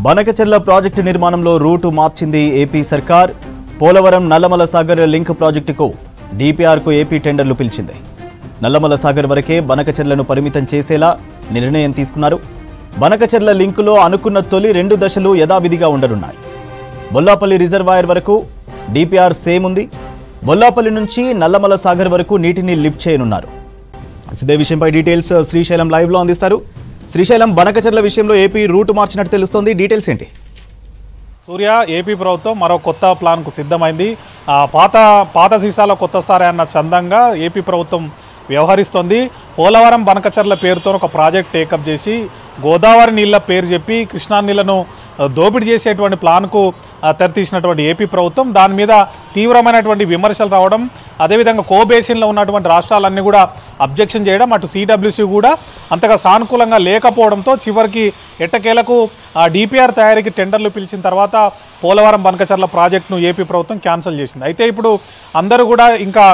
Banakacherla project నిర్మాణంలో route మార్చింది AP సర్కార్. పోలవరం నల్లమల సాగర్ లింక్ ప్రాజెక్టుకు డిపిఆర్కు ఏపీ టెండర్లు పిలిచింది. నల్లమల సాగర్ వరకే బనకచెర్లను పరిమితం చేసేలా నిర్ణయం తీసుకున్నారు. బనకచెర్ల లింకులో అనుకున్న తొలి 2 దశలు యథావిధిగా ఉండనున్నాయి. బొల్లాపల్లి రిజర్వాయర్ వరకు డిపిఆర్ సేమ్ ఉంది. బొల్లాపల్లి నుంచి నల్లమల సాగర్ వరకు నీటిని లిఫ్ట్ చేయనున్నారు. ఇదే విషయంపై డీటెయిల్స్ శ్రీశైలం లైవ్లో అందిస్తారు. శ్రీశైలం, బనకచెర్ల విషయంలో ఏపీ రూటు మార్చినట్టు తెలుస్తోంది. డీటెయిల్స్ ఏంటి? సూర్య, ఏపీ ప్రభుత్వం మరో కొత్త ప్లాన్కు సిద్ధమైంది. పాత సీసాలో కొత్త సారే అన్న చందంగా ఏపీ ప్రభుత్వం వ్యవహరిస్తోంది. పోలవరం బనకచెర్ల పేరుతో ఒక ప్రాజెక్ట్ టేకప్ చేసి గోదావరి నీళ్ళ పేరు చెప్పి కృష్ణా నీళ్లను దోపిడీ చేసేటువంటి ప్లాన్కు తెరతీసినటువంటి ఏపీ ప్రభుత్వం దాని మీద తీవ్రమైనటువంటి విమర్శలు రావడం, అదేవిధంగా కోబేసిన్లో ఉన్నటువంటి రాష్ట్రాలన్నీ కూడా అబ్జెక్షన్ చేయడం, అటు సిడబ్ల్యూసీ కూడా అంతగా సానుకూలంగా లేకపోవడంతో చివరికి ఎట్టకేలకు డిపిఆర్ తయారీకి టెండర్లు పిలిచిన తర్వాత పోలవరం బనకచెర్ల ప్రాజెక్టును ఏపీ ప్రభుత్వం క్యాన్సిల్ చేసింది. అయితే ఇప్పుడు అందరూ కూడా ఇంకా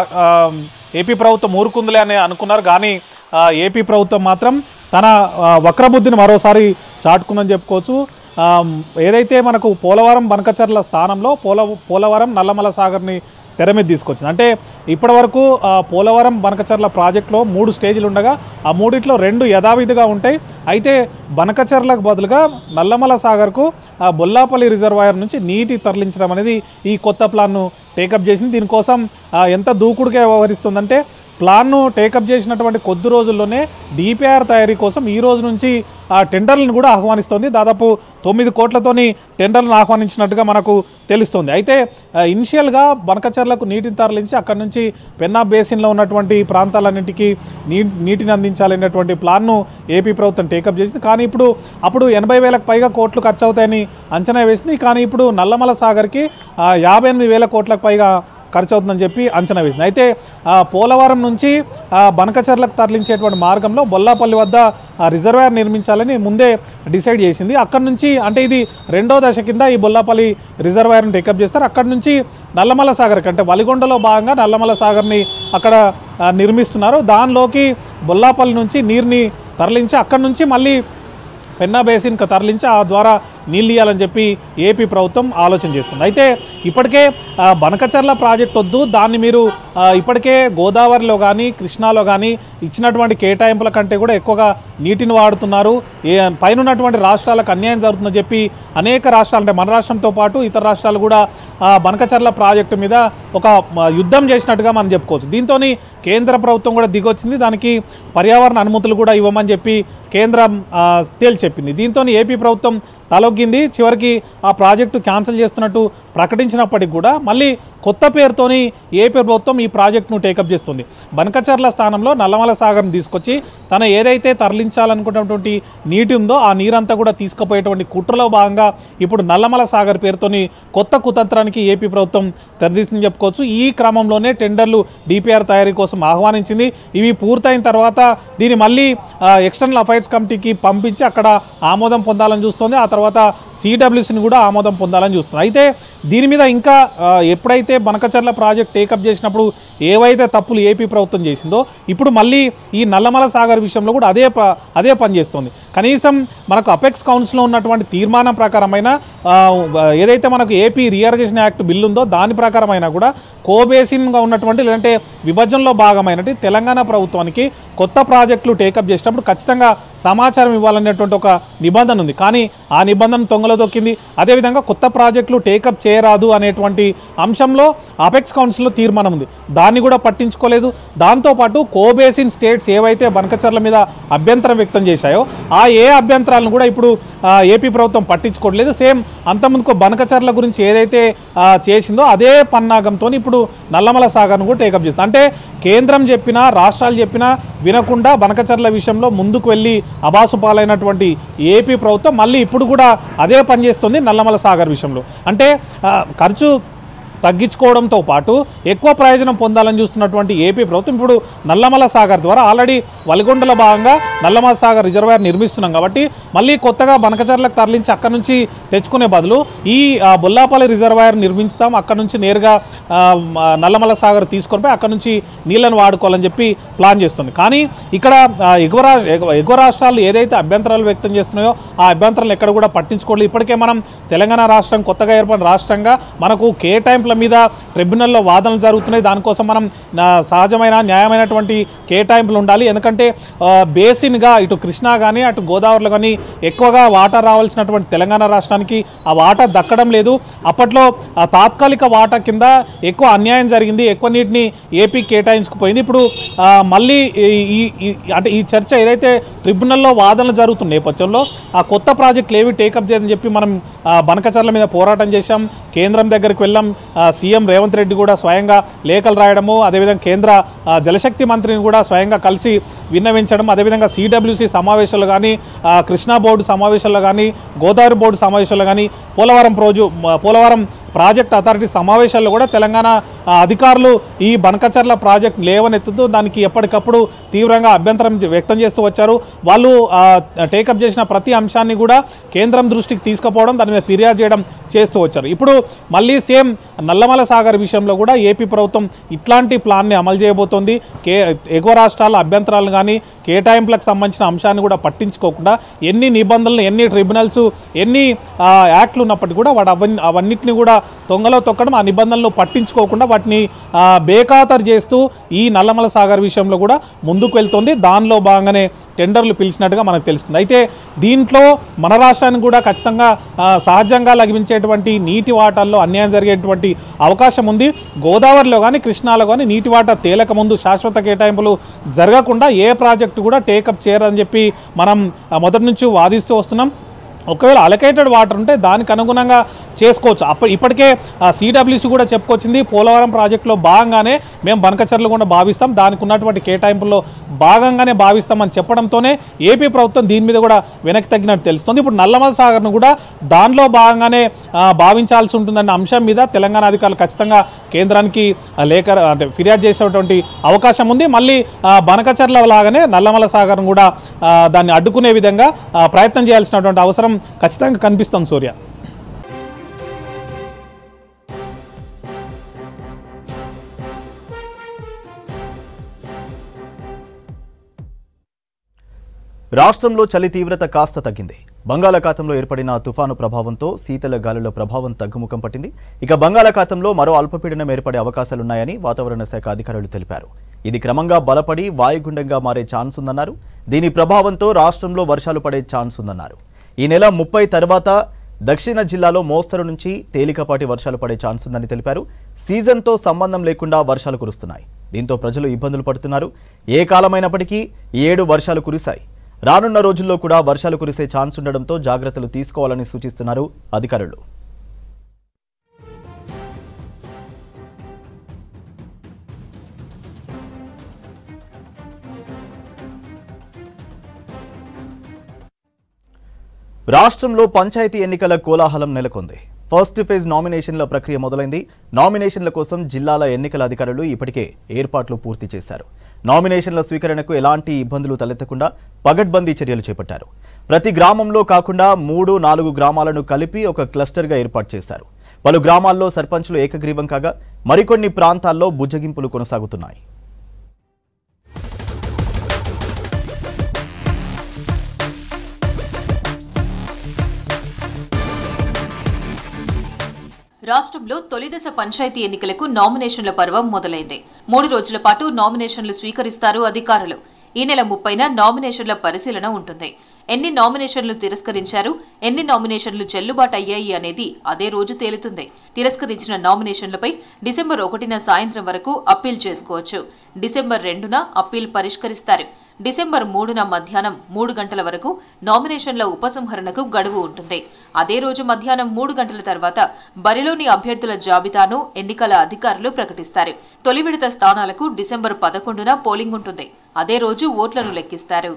ఏపీ ప్రభుత్వం ఊరుకుందులే అని అనుకున్నారు. కానీ ఏపీ ప్రభుత్వం మాత్రం తన వక్రబుద్ధిని మరోసారి చాటుకుందని చెప్పుకోవచ్చు. ఏదైతే మనకు పోలవరం బనకచెర్ల స్థానంలో పోలవరం నల్లమల సాగర్ని తెర మీద తీసుకొచ్చింది. అంటే ఇప్పటివరకు పోలవరం బనకచెర్ల ప్రాజెక్టులో 3 స్టేజ్లు ఉండగా ఆ 3ట్లో 2 యథావిధిగా ఉంటాయి. అయితే బనకచెర్లకు బదులుగా నల్లమల సాగర్కు బొల్లాపల్లి రిజర్వాయర్ నుంచి నీటి తరలించడం అనేది ఈ కొత్త ప్లాన్ను టేకప్ చేసింది. దీనికోసం ఎంత దూకుడుగా వ్యవహరిస్తుందంటే ప్లాన్ను టేకప్ చేసినటువంటి కొద్ది రోజుల్లోనే డిపిఆర్ తయారీ కోసం ఈ రోజు నుంచి టెండర్లను కూడా ఆహ్వానిస్తోంది. దాదాపు 9 కోట్లతోని టెండర్లను ఆహ్వానించినట్టుగా మనకు తెలుస్తుంది. అయితే ఇనిషియల్గా బనకచెర్లకు నీటిని తరలించి అక్కడి నుంచి పెన్నా బేసిన్లో ఉన్నటువంటి ప్రాంతాలన్నింటికీ నీటిని అందించాలనేటువంటి ప్లాన్ను ఏపీ ప్రభుత్వం టేకప్ చేసింది. కానీ అప్పుడు 80,000కు పైగా కోట్లు ఖర్చు అవుతాయని అంచనా వేసింది. కానీ ఇప్పుడు నల్లమల సాగర్కి 58,000 కోట్లకు పైగా ఖర్చు అవుతుందని చెప్పి అంచనా వేసింది. అయితే పోలవరం నుంచి బనకచెర్లకు తరలించేటువంటి మార్గంలో బొల్లాపల్లి వద్ద రిజర్వాయర్ నిర్మించాలని ముందే డిసైడ్ చేసింది. అక్కడి నుంచి అంటే ఇది 2వ దశ కింద ఈ బొల్లాపల్లి రిజర్వాయర్ని టేకప్ చేస్తారు. అక్కడి నుంచి నల్లమల సాగర్కి అంటే వలిగొండలో భాగంగా నల్లమల సాగర్ని అక్కడ నిర్మిస్తున్నారు. దానిలోకి బొల్లాపల్లి నుంచి నీరుని తరలించి అక్కడి నుంచి మళ్ళీ పెన్నా బేసిన్కి తరలించి ఆ ద్వారా నీళ్ళు ఇవ్వాలని చెప్పి ఏపీ ప్రభుత్వం ఆలోచన చేస్తుంది. అయితే ఇప్పటికే బనకచెర్ల ప్రాజెక్ట్ వద్దు, దాన్ని మీరు ఇప్పటికే గోదావరిలో కానీ కృష్ణాలో కానీ ఇచ్చినటువంటి కేటాయింపుల కంటే కూడా ఎక్కువగా నీటిని వాడుతున్నారు, పైన ఉన్నటువంటి రాష్ట్రాలకు అన్యాయం జరుగుతుందని చెప్పి అనేక రాష్ట్రాలు అంటే మన రాష్ట్రంతో పాటు ఇతర రాష్ట్రాలు కూడా బనకచెర్ల ప్రాజెక్టు మీద ఒక యుద్ధం చేసినట్టుగా మనం చెప్పుకోవచ్చు. దీంతో కేంద్ర ప్రభుత్వం కూడా దిగొచ్చింది. దానికి పర్యావరణ అనుమతులు కూడా ఇవ్వమని చెప్పి కేంద్రం తేల్చెప్పింది. దీంతో ఏపీ ప్రభుత్వం తలొగ్గింది. చివరికి ఆ ప్రాజెక్టు క్యాన్సిల్ చేస్తున్నట్టు ప్రకటించినప్పటికీ కూడా మళ్ళీ కొత్త పేరుతోని ఏపీ ప్రభుత్వం ఈ ప్రాజెక్టును టేకప్ చేస్తుంది. బనకచెర్ల స్థానంలో నల్లమల సాగర్ని తీసుకొచ్చి తన ఏదైతే తరలించాలనుకున్నటువంటి నీటి ఉందో ఆ నీరంతా కూడా తీసుకుపోయేటువంటి కుట్రలో భాగంగా ఇప్పుడు నల్లమల సాగర్ పేరుతోని కొత్త కుతంత్రానికి ఏపీ ప్రభుత్వం తెరదీసిందని చెప్పుకోవచ్చు. ఈ క్రమంలోనే టెండర్లు డిపిఆర్ తయారీ కోసం ఆహ్వానించింది. ఇవి పూర్తయిన తర్వాత దీన్ని మళ్ళీ ఎక్స్టర్నల్ అఫైర్స్ కమిటీకి పంపించి అక్కడ ఆమోదం పొందాలని చూస్తుంది. ఆ తర్వాత సిడబ్ల్యూసీని కూడా ఆమోదం పొందాలని చూస్తుంది. అయితే దీని మీద ఇంకా ఎప్పుడైతే బనకచెర్ల ప్రాజెక్ట్ టేకప్ చేసినప్పుడు ఏవైతే తప్పులు ఏపీ ప్రభుత్వం చేసిందో ఇప్పుడు మళ్ళీ ఈ నల్లమల సాగర్ విషయంలో కూడా అదే పనిచేస్తుంది. కనీసం మనకు అపెక్స్ కౌన్సిల్లో ఉన్నటువంటి తీర్మానం ప్రకారమైన ఏదైతే మనకు ఏపీ రీఆర్గనైజేషన్ యాక్ట్ బిల్లు ఉందో దాని ప్రకారమైనా కూడా కోబేసిన్గా ఉన్నటువంటి లేదంటే విభజనలో భాగమైనటువంటి తెలంగాణ ప్రభుత్వానికి కొత్త ప్రాజెక్టులు టేకప్ చేసినప్పుడు ఖచ్చితంగా సమాచారం ఇవ్వాలనేటువంటి ఒక నిబంధన ఉంది. కానీ ఆ నిబంధన తొంగలో దొక్కింది. అదేవిధంగా కొత్త ప్రాజెక్టులు టేకప్ చేయరాదు అనేటువంటి అంశంలో అపెక్స్ కౌన్సిల్లో తీర్మానం ఉంది, దాన్ని కూడా పట్టించుకోలేదు. దాంతోపాటు కోబేసిన్ స్టేట్స్ ఏవైతే బనకచెర్ల మీద అభ్యంతరం వ్యక్తం చేశాయో ఆ అభ్యంతరాలను కూడా ఇప్పుడు ఏపీ ప్రభుత్వం పట్టించుకోవట్లేదు. సేమ్ అంతకుముందుకు బనకచెర్ల గురించి ఏదైతే చేసిందో అదే పన్నాగంతో ఇప్పుడు నల్లమల సాగర్ను కూడా టేకప్ చేస్తుంది. అంటే కేంద్రం చెప్పినా రాష్ట్రాలు చెప్పినా వినకుండా బనకచెర్ల విషయంలో ముందుకు వెళ్ళి అబాసు పాలైనటువంటి ఏపీ ప్రభుత్వం మళ్ళీ ఇప్పుడు కూడా అదే పనిచేస్తుంది నల్లమల సాగర్ విషయంలో. అంటే ఖర్చు తగ్గించుకోవడంతో పాటు ఎక్కువ ప్రయోజనం పొందాలని చూస్తున్నటువంటి ఏపీ ప్రభుత్వం ఇప్పుడు నల్లమల సాగర్ ద్వారా ఆల్రెడీ వలిగొండలో భాగంగా నల్లమల సాగర్ రిజర్వాయర్ నిర్మిస్తున్నాం కాబట్టి మళ్ళీ కొత్తగా బనకచర్లకు తరలించి అక్కడ నుంచి తెచ్చుకునే బదులు ఈ బొల్లాపల్లి రిజర్వాయర్ నిర్మించుతాం, అక్కడ నుంచి నేరుగా నల్లమల సాగర్ తీసుకొని పోయి అక్కడ నుంచి నీళ్ళను వాడుకోవాలని చెప్పి ప్లాన్ చేస్తుంది. కానీ ఇక్కడ ఎగువ రాష్ట్రాలు ఏదైతే అభ్యంతరాలు వ్యక్తం చేస్తున్నాయో ఆ అభ్యంతరాలు ఎక్కడ కూడా పట్టించుకోలేదు. ఇప్పటికే మనం తెలంగాణ రాష్ట్రం కొత్తగా ఏర్పడిన రాష్ట్రంగా మనకు కేటాయింపుల మీద ట్రిబ్యునల్లో వాదనలు జరుగుతున్నాయి. దానికోసం మనం సహజమైన న్యాయమైనటువంటి కేటాయింపులు ఉండాలి. ఎందుకంటే బేసిన్గా ఇటు కృష్ణా కానీ అటు గోదావరిలో కానీ ఎక్కువగా వాటా రావాల్సినటువంటి తెలంగాణ రాష్ట్రానికి ఆ వాటా దక్కడం లేదు. అప్పట్లో తాత్కాలిక వాటా కింద ఎక్కువ అన్యాయం జరిగింది, ఎక్కువ నీటిని ఏపీ కేటాయించుకుపోయింది. ఇప్పుడు మళ్ళీ అంటే ఈ చర్చ ఏదైతే ట్రిబ్యునల్లో వాదనలు జరుగుతున్న నేపథ్యంలో ఆ కొత్త ప్రాజెక్టులు ఏవి టేకప్ చేయదని చెప్పి మనం బనకచర్ల మీద పోరాటం చేశాం, కేంద్రం దగ్గరికి వెళ్ళాం. సీఎం రేవంత్ రెడ్డి కూడా స్వయంగా లేఖలు రాయడము, అదేవిధంగా కేంద్ర జలశక్తి మంత్రిని కూడా స్వయంగా కలిసి విన్నవించడం, అదేవిధంగా సిడబ్ల్యూసి సమావేశాలు కానీ కృష్ణా బోర్డు సమావేశాల్లో కానీ గోదావరి బోర్డు సమావేశాల్లో కానీ పోలవరం ప్రాజెక్ట్ అథారిటీ సమావేశాల్లో కూడా తెలంగాణ అధికారులు ఈ బనకచర్ల ప్రాజెక్ట్ లేవనెత్తుతూ దానికి ఎప్పటికప్పుడు తీవ్రంగా అభ్యంతరం వ్యక్తం చేస్తూ వచ్చారు. వాళ్ళు టేకప్ చేసిన ప్రతి అంశాన్ని కూడా కేంద్రం దృష్టికి తీసుకుపోవడం, దాని మీద ఫిర్యాదు చేయడం చేస్తూ వచ్చారు. ఇప్పుడు మళ్ళీ సేమ్ నల్లమల సాగర్ విషయంలో కూడా ఏపీ ప్రభుత్వం ఇట్లాంటి ప్లాన్ని అమలు చేయబోతోంది. ఎగువ రాష్ట్రాల అభ్యంతరాలను కానీ కేటాయింపులకు సంబంధించిన అంశాన్ని కూడా పట్టించుకోకుండా ఎన్ని నిబంధనలు, ఎన్ని ట్రిబ్యునల్స్, ఎన్ని యాక్ట్లు ఉన్నప్పటికీ కూడా అవన్నిటిని కూడా తొంగలో తొక్కడం, ఆ నిబంధనలు పట్టించుకోకుండా వాటిని బేఖాతరు చేస్తూ ఈ నల్లమల సాగర్ విషయంలో కూడా ముందుకు వెళ్తుంది. దానిలో భాగంగానే టెండర్లు పిలిచినట్టుగా మనకు తెలుస్తుంది. అయితే దీంట్లో మన రాష్ట్రానికి కూడా ఖచ్చితంగా సహజంగా లభించేటువంటి నీటి వాటాల్లో అన్యాయం జరిగేటువంటి అవకాశం ఉంది. గోదావరిలో కానీ కృష్ణాలో కానీ నీటి వాటా తేలక ముందు శాశ్వత కేటాయింపులు జరగకుండా ఏ ప్రాజెక్టు కూడా టేకప్ చేయరని చెప్పి మనం మొదటి నుంచి వాదిస్తూ వస్తున్నాం. ఒకవేళ అలొకేటెడ్ వాటర్ ఉంటే దానికి అనుగుణంగా చేసుకోవచ్చు. ఇప్పటికే సిడబ్ల్యూసి కూడా చెప్పుకొచ్చింది, పోలవరం ప్రాజెక్టులో భాగంగానే మేము బనకచర్లు కూడా భావిస్తాం, దానికి ఉన్నటువంటి కేటాయింపుల్లో భాగంగానే భావిస్తామని చెప్పడంతోనే ఏపీ ప్రభుత్వం దీని మీద కూడా వెనక్కి తగ్గినట్టు తెలుస్తుంది. ఇప్పుడు నల్లమల సాగర్ను కూడా దానిలో భాగంగానే భావించాల్సి ఉంటుందన్న అంశం మీద తెలంగాణ అధికారులు ఖచ్చితంగా కేంద్రానికి లేఖ అంటే ఫిర్యాదు చేసేటువంటి అవకాశం ఉంది. మళ్ళీ బనకచర్ల లాగానే నల్లమల సాగర్ను కూడా దాన్ని అడ్డుకునే విధంగా ప్రయత్నం చేయాల్సినటువంటి అవసరం ఖచ్చితంగా కనిపిస్తుంది. సూర్య, రాష్ట్రంలో చలి తీవ్రత కాస్త తగ్గింది. బంగాళాఖాతంలో ఏర్పడిన తుఫాను ప్రభావంతో శీతల గాలుల ప్రభావం తగ్గుముఖం పట్టింది. ఇక బంగాళాఖాతంలో మరో అల్పపీడనం ఏర్పడే అవకాశాలున్నాయని వాతావరణ శాఖ అధికారులు తెలిపారు. ఇది క్రమంగా బలపడి వాయుగుండంగా మారే ఛాన్స్ ఉందన్నారు. దీని ప్రభావంతో రాష్ట్రంలో వర్షాలు పడే ఛాన్స్ ఉందన్నారు. ఈ నెల 30 తర్వాత దక్షిణ జిల్లాలో మోస్తరు నుంచి తేలికపాటి వర్షాలు పడే ఛాన్స్ ఉందని తెలిపారు. సీజన్తో సంబంధం లేకుండా వర్షాలు కురుస్తున్నాయి. దీంతో ప్రజలు ఇబ్బందులు పడుతున్నారు. ఏ కాలమైనప్పటికీ ఈ 7 వర్షాలు కురిశాయి. రానున్న రోజుల్లో కూడా వర్షాలు కురిసే ఛాన్స్ ఉండడంతో జాగ్రత్తలు తీసుకోవాలని సూచిస్తున్నారు అధికారులు. రాష్ట్రంలో పంచాయతీ ఎన్నికల కోలాహలం నెలకొంది. ఫస్ట్ ఫేజ్ నామినేషన్ల ప్రక్రియ మొదలైంది. నామినేషన్ల కోసం జిల్లాల ఎన్నికల అధికారులు ఇప్పటికే ఏర్పాట్లు పూర్తి చేశారు. నామినేషన్ల స్వీకరణకు ఎలాంటి ఇబ్బందులు తలెత్తకుండా పగడ్బందీ చర్యలు చేపట్టారు. ప్రతి గ్రామంలో కాకుండా 3-4 గ్రామాలను కలిపి ఒక క్లస్టర్గా ఏర్పాటు చేశారు. పలు గ్రామాల్లో సర్పంచులు ఏకగ్రీవం కాగా మరికొన్ని ప్రాంతాల్లో బుజ్జగింపులు కొనసాగుతున్నాయి. రాష్ట్రంలో తొలిదశ పంచాయతీ ఎన్నికలకు నామినేషన్ల పర్వం మొదలైంది. 3 రోజుల పాటు నామినేషన్లు స్వీకరిస్తారు అధికారులు. ఈ నెల 30న నామినేషన్ల పరిశీలన ఉంటుంది. ఎన్ని నామినేషన్లు తిరస్కరించారు, ఎన్ని నామినేషన్లు చెల్లుబాటు అయ్యాయి అనేది అదే రోజు తేలుతుంది. తిరస్కరించిన నామినేషన్లపై డిసెంబర్ 1న సాయంత్రం వరకు అప్పీల్ చేసుకోవచ్చు. డిసెంబర్ 2న అప్పీల్ పరిష్కరిస్తారు. డిసెంబర్ 3న మధ్యాహ్నం 3 గంటల వరకు నామినేషన్ల ఉపసంహరణకు గడువు ఉంటుంది. అదే రోజు మధ్యాహ్నం 3 గంటల తర్వాత బరిలోని అభ్యర్థుల జాబితాను ఎన్నికల అధికారులు ప్రకటిస్తారు. తొలి విడత స్థానాలకు డిసెంబర్ 11న పోలింగ్ ఉంటుంది. అదే రోజు ఓట్లను లెక్కిస్తారు.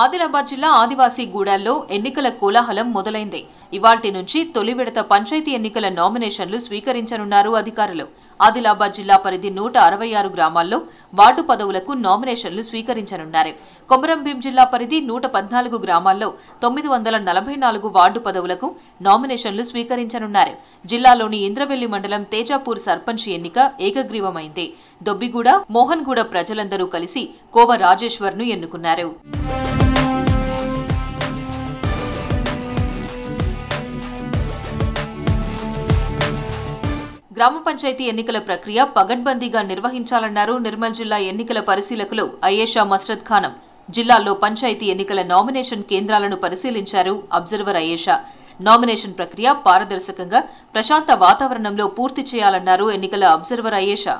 ఆదిలాబాద్ జిల్లా ఆదివాసీ గూడాల్లో ఎన్నికల కోలాహలం మొదలైంది. ఇవాల్టి నుంచి తొలి విడత పంచాయతీ ఎన్నికల నామినేషన్లు స్వీకరించనున్నారు అధికారులు. ఆదిలాబాద్ జిల్లా పరిధి 166 గ్రామాల్లో వార్డు పదవులకు నామినేషన్లు స్వీకరించనున్నారు. కొమరంభీం జిల్లా పరిధి 114 గ్రామాల్లో 944 వార్డు పదవులకు నామినేషన్లు స్వీకరించనున్నారు. జిల్లాలోని ఇంద్రవెల్లి మండలం తేజాపూర్ సర్పంచ్ ఎన్నిక ఏకగ్రీవమైంది. దొబ్బిగూడ, మోహన్గూడ ప్రజలందరూ కలిసి కోవ రాజేశ్వర్ను ఎన్నుకున్నారు. గ్రామ పంచాయతీ ఎన్నికల ప్రక్రియ పగడ్బందీగా నిర్వహించాలన్నారు నిర్మల్ జిల్లా ఎన్నికల పరిశీలకులు అయేషా మస్రద్ ఖానం. జిల్లాల్లో పంచాయతీ ఎన్నికల నామినేషన్ కేంద్రాలను పరిశీలించారు అబ్జర్వర్ అయేషా. నామినేషన్ ప్రక్రియ పారదర్శకంగా ప్రశాంత వాతావరణంలో పూర్తి చేయాలన్నారు ఎన్నికల అబ్జర్వర్ అయేషా.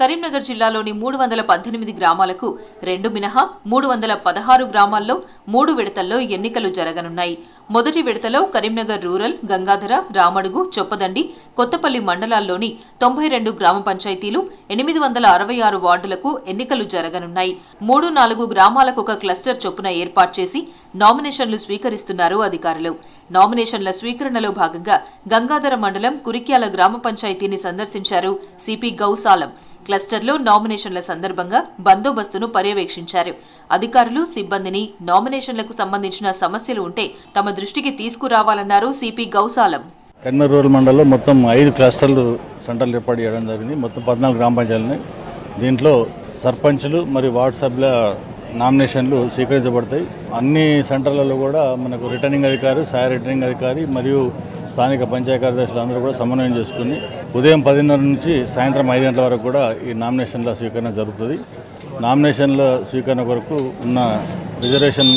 కరీంనగర్ జిల్లాలోని 318 గ్రామాలకు 2 మినహా 316 గ్రామాల్లో 3 విడతల్లో ఎన్నికలు జరగనున్నాయి. మొదటి విడతలో కరీంనగర్ రూరల్, గంగాధర, రామడుగు, చొప్పదండి, కొత్తపల్లి మండలాల్లోని 92 గ్రామ పంచాయతీలు, 866 వార్డులకు ఎన్నికలు జరగనున్నాయి. 3-4 గ్రామాలకు ఒక క్లస్టర్ చొప్పున ఏర్పాటు చేసి నామినేషన్లు స్వీకరిస్తున్నారు అధికారులు. నామినేషన్ల స్వీకరణలో భాగంగా గంగాధర మండలం కురిక్యాల గ్రామ పంచాయతీని సందర్శించారు సిపి గౌసాలం. క్లస్టర్లో నామినేషన్ల సందర్భంగా బందోబస్తును పర్యవేక్షించారు. అధికారులు, సిబ్బందిని నామినేషన్లకు సంబంధించిన సమస్యలు ఉంటే తమ దృష్టికి తీసుకురావాలన్నారు సిపి గౌసాలం. కరీంనగర్ రూరల్ మండలంలో మొత్తం 5 క్లస్టర్లు సెంటర్లు ఏర్పాటు చేయడం జరిగింది. మొత్తం 14 గ్రామ పంచాయతీలని. దీంట్లో సర్పంచులు మరియు వార్డు సభ్యుల నామినేషన్లు స్వీకరించబడతాయి. అన్ని సెంటర్లలో కూడా మనకు రిటర్నింగ్ అధికారి, సహాయ రిటర్నింగ్ అధికారి మరియు స్థానిక పంచాయతీ కార్యదర్శులు అందరూ కూడా సమన్వయం చేసుకుని ఉదయం 10:30 నుంచి సాయంత్రం 5 గంటల వరకు కూడా ఈ నామినేషన్ల స్వీకరణ జరుగుతుంది. నామినేషన్ల స్వీకరణ కొరకు ఉన్న రిజర్వేషన్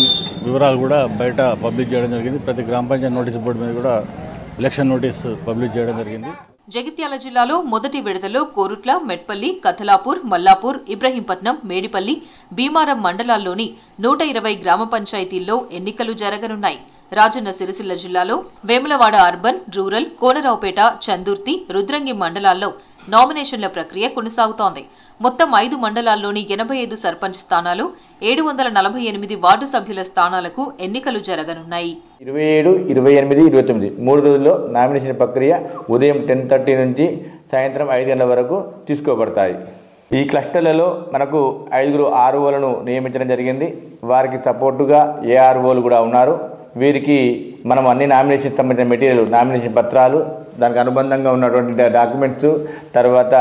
వివరాలు కూడా బయట పబ్లిక్ చేయడం జరిగింది. ప్రతి గ్రామ పంచాయతీ నోటీస్ బోర్డు మీద కూడా ఎలక్షన్ నోటీస్ పబ్లిక్ చేయడం జరిగింది. జగిత్యాల జిల్లాలో మొదటి విడతలో కోరుట్ల, మెట్పల్లి, కథలాపూర్, మల్లాపూర్, ఇబ్రహీంపట్నం, మేడిపల్లి, భీమారం మండలాల్లోని 120 గ్రామ పంచాయతీల్లో ఎన్నికలు జరగనున్నాయి. రాజన్న సిరిసిల్ల జిల్లాలో వేములవాడ అర్బన్, రూరల్, కోనరావుపేట, చందుర్తి, రుద్రంగి మండలాల్లో నామినేషన్ల ప్రక్రియ కొనసాగుతోంది. మొత్తం 5 మండలాల్లోని 85 సర్పంచ్ స్థానాలు, 748 వార్డు సభ్యుల స్థానాలకు ఎన్నికలు జరగనున్నాయి. 27, 28, 29 3 రోజుల్లో నామినేషన్ ప్రక్రియ ఉదయం 10:30 నుంచి సాయంత్రం 5 గంటల వరకు తీసుకోబడతాయి. ఈ క్లస్టర్లలో మనకు 5 ఆర్ఓలను నియమించడం జరిగింది. వారికి సపోర్టుగా ఏఆర్ఓలు కూడా ఉన్నారు. వీరికి మనం అన్ని నామినేషన్ సంబంధించిన మెటీరియల్, నామినేషన్ పత్రాలు, దానికి అనుబంధంగా ఉన్నటువంటి డాక్యుమెంట్స్, తర్వాత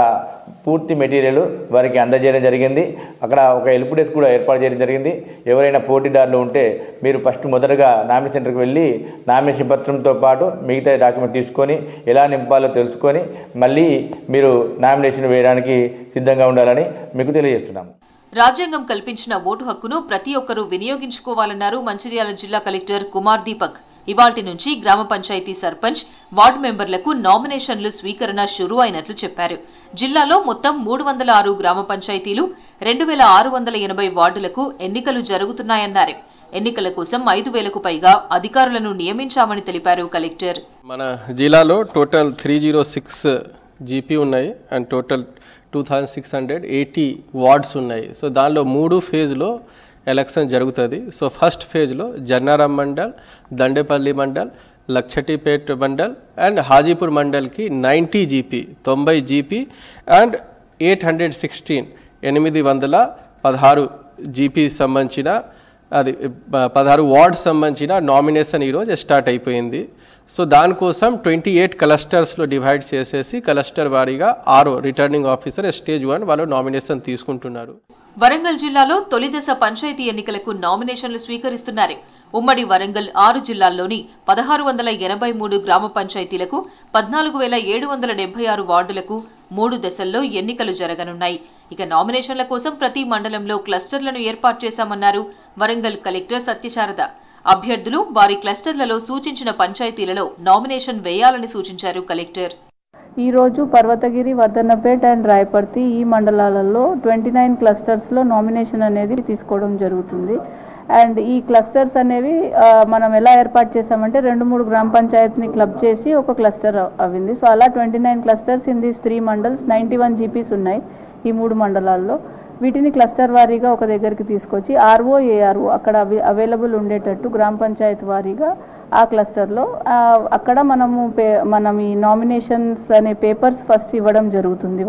పూర్తి మెటీరియల్ వారికి అందజేయడం జరిగింది. అక్కడ ఒక హెల్ప్ డెస్క్ కూడా ఏర్పాటు చేయడం జరిగింది. ఎవరైనా పోటీదారులు ఉంటే మీరు మొదటగా నామినేషన్ సెంటర్కి వెళ్ళి నామినేషన్ పత్రంతో పాటు మిగతా డాక్యుమెంట్ తీసుకొని ఎలా నింపాలో తెలుసుకొని మళ్ళీ మీరు నామినేషన్ వేయడానికి సిద్ధంగా ఉండాలని మీకు తెలియజేస్తున్నాము. రాజ్యాంగం కల్పించిన ఓటు హక్కును ప్రతి ఒక్కరూ వినియోగించుకోవాలన్నారు మంచిర్యాల జిల్లా కలెక్టర్ కుమార్ దీపక్. ఇవాల్టి నుంచి గ్రామ పంచాయతీ సర్పంచ్, వార్డు మెంబర్లకు నామినేషన్లు స్వీకరణ షురూ అయినట్లు చెప్పారు. జిల్లాలో మొత్తం 306 గ్రామ పంచాయతీలు, 2680 వార్డులకు ఎన్నికలు జరుగుతున్నాయన్నారు. ఎన్నికల కోసం 5000కు పైగా అధికారులను నియమించామని తెలిపారు కలెక్టర్. మన జిల్లాలో టోటల్ 306 జీపీ ఉన్నాయి అండ్ టోటల్ 2680 వార్డ్స్ ఉన్నాయి. సో దానిలో 3 ఫేజ్లో ఎలక్షన్ జరుగుతుంది. సో ఫస్ట్ ఫేజ్లో జన్నారం మండల్, దండేపల్లి మండల్, లక్షటిపేట్ మండల్ అండ్ హాజీపూర్ మండల్కి 90 జీపీ, 90 జీపీ అండ్ 816 816 జీపీ సంబంధించిన అది 16 వార్డ్స్ సంబంధించిన నామినేషన్ ఈరోజు స్టార్ట్ అయిపోయింది. సో దానికోసం 28 క్లస్టర్స్లో డివైడ్ చేసేసి క్లస్టర్ వారీగా 6 రిటర్నింగ్ ఆఫీసర్ స్టేజ్ 1 వాళ్ళు నామినేషన్ తీసుకుంటున్నారు. వరంగల్ జిల్లాలో తొలి దశ పంచాయతీ ఎన్నికలకు నామినేషన్లు స్వీకరిస్తున్నారు. ఉమ్మడి వరంగల్ 6 జిల్లాల్లోని 1683 గ్రామ పంచాయతీలకు, 14776 వార్డులకు 3 దశల్లో ఎన్నికలు జరగనున్నాయి. ఇక నామినేషన్ల కోసం ప్రతి మండలంలో క్లస్టర్లను ఏర్పాటు చేశామన్నారు వరంగల్ కలెక్టర్ సత్యశారద. అభ్యర్థులు వారి క్లస్టర్లలో సూచించిన పంచాయతీలలో నామినేషన్ వేయాలని సూచించారు కలెక్టర్. ఈరోజు పర్వతగిరి, వర్ధన్నపేట అండ్ రాయపర్తి ఈ మండలాలలో 29 క్లస్టర్స్లో నామినేషన్ అనేది తీసుకోవడం జరుగుతుంది. అండ్ ఈ క్లస్టర్స్ అనేవి మనం ఎలా ఏర్పాటు చేసామంటే 2-3 గ్రామ పంచాయతీని క్లబ్ చేసి ఒక క్లస్టర్ అయింది. సో అలా 29 clusters in these 3 mandals, 91 GPs ఉన్నాయి ఈ 3 మండలాల్లో. వీటిని క్లస్టర్ వారీగా ఒక దగ్గరికి తీసుకొచ్చి ఆర్ఓ ఏఆర్ఓ అక్కడ అవైలబుల్ ఉండేటట్టు గ్రామ పంచాయతీ వారీగా ఆ క్లస్టర్లో అక్కడ మనం ఈ నామినేషన్స్ అనే పేపర్స్ ఫస్ట్ ఇవ్వడం జరుగుతుంది.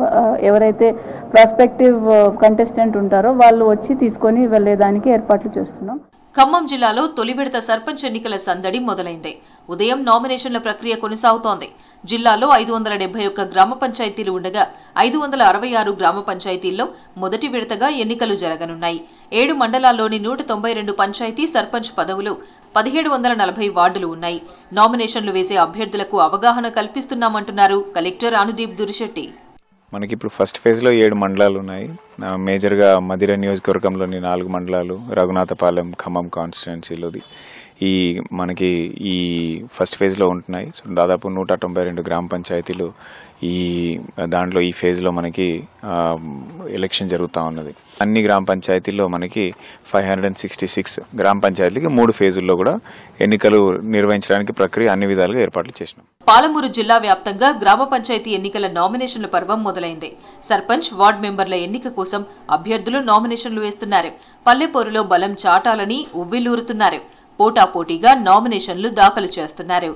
ఎవరైతే ప్రాస్పెక్టివ్ కంటెస్టెంట్ ఉంటారో వాళ్ళు వచ్చి తీసుకొని వెళ్ళేదానికి ఏర్పాట్లు చేస్తున్నాం. ఖమ్మం జిల్లాలో తొలి విడత సర్పంచ్ ఎన్నికల సందడి మొదలైంది. ఉదయం నామినేషన్ల ప్రక్రియ కొనసాగుతోంది. జిల్లాలో 571 గ్రామ పంచాయతీలు ఉండగా 566 గ్రామ పంచాయతీల్లో మొదటి విడతగా ఎన్నికలు జరగనున్నాయి. 7 మండలాల్లోని 192 పంచాయతీ సర్పంచ్ పదవులు, 1740 వార్డులు ఉన్నాయి. నామినేషన్లు వేసే అభ్యర్థులకు అవగాహన కల్పిస్తున్నామంటున్నారు కలెక్టర్ అనుదీప్ దురిశెట్టి. మనకి ఇప్పుడు ఫస్ట్ ఫేజ్లో 7 మండలాలు ఉన్నాయి. మేజర్గా మదిర నియోజకవర్గంలోని 4 మండలాలు, రఘునాథపాలెం, ఖమ్మం కాన్స్టిట్యున్సీలోది మనకి ఈ ఫస్ట్ ఫేజ్లో ఉంటున్నాయి. సో దాదాపు 192 గ్రామ పంచాయతీలు దాంట్లో ఈ ఫేజ్లో మనకి ఎలక్షన్ జరుగుతూ ఉన్నది. అన్ని గ్రామ పంచాయతీల్లో మనకి 566 గ్రామ పంచాయతీలకి 3 ఫేజుల్లో కూడా ఎన్నికలు నిర్వహించడానికి ప్రక్రియ అన్ని విధాలుగా ఏర్పాట్లు చేసినాం. పాలమూరు జిల్లా వ్యాప్తంగా గ్రామ పంచాయతీ ఎన్నికల నామినేషన్ల పర్వం మొదలైంది. సర్పంచ్, వార్డు మెంబర్ల ఎన్నిక కోసం అభ్యర్థులు నామినేషన్లు వేస్తున్నారు. పల్లెపోరులో బలం చాటాలని ఉవ్విలూరుతున్నారు. పోటాపోటీగా నామినేషన్లు దాఖలు చేస్తున్నారు.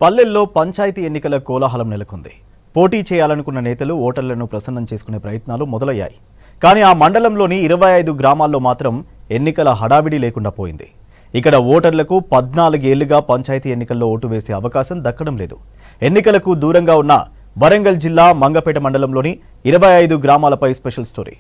పల్లెల్లో పంచాయతీ ఎన్నికల కోలాహలం నెలకొంది. పోటీ చేయాలనుకున్న నేతలు ఓటర్లను ప్రసన్నం చేసుకునే ప్రయత్నాలు మొదలయ్యాయి. కానీ ఆ మండలంలోని 25 గ్రామాల్లో మాత్రం ఎన్నికల హడావిడి లేకుండా పోయింది. ఇక్కడ ఓటర్లకు 14 ఏళ్లుగా పంచాయతీ ఎన్నికల్లో ఓటు వేసే అవకాశం దక్కడం లేదు. ఎన్నికలకు దూరంగా ఉన్న వరంగల్ జిల్లా మంగపేట మండలంలోని 25 గ్రామాలపై స్పెషల్ స్టోరీ.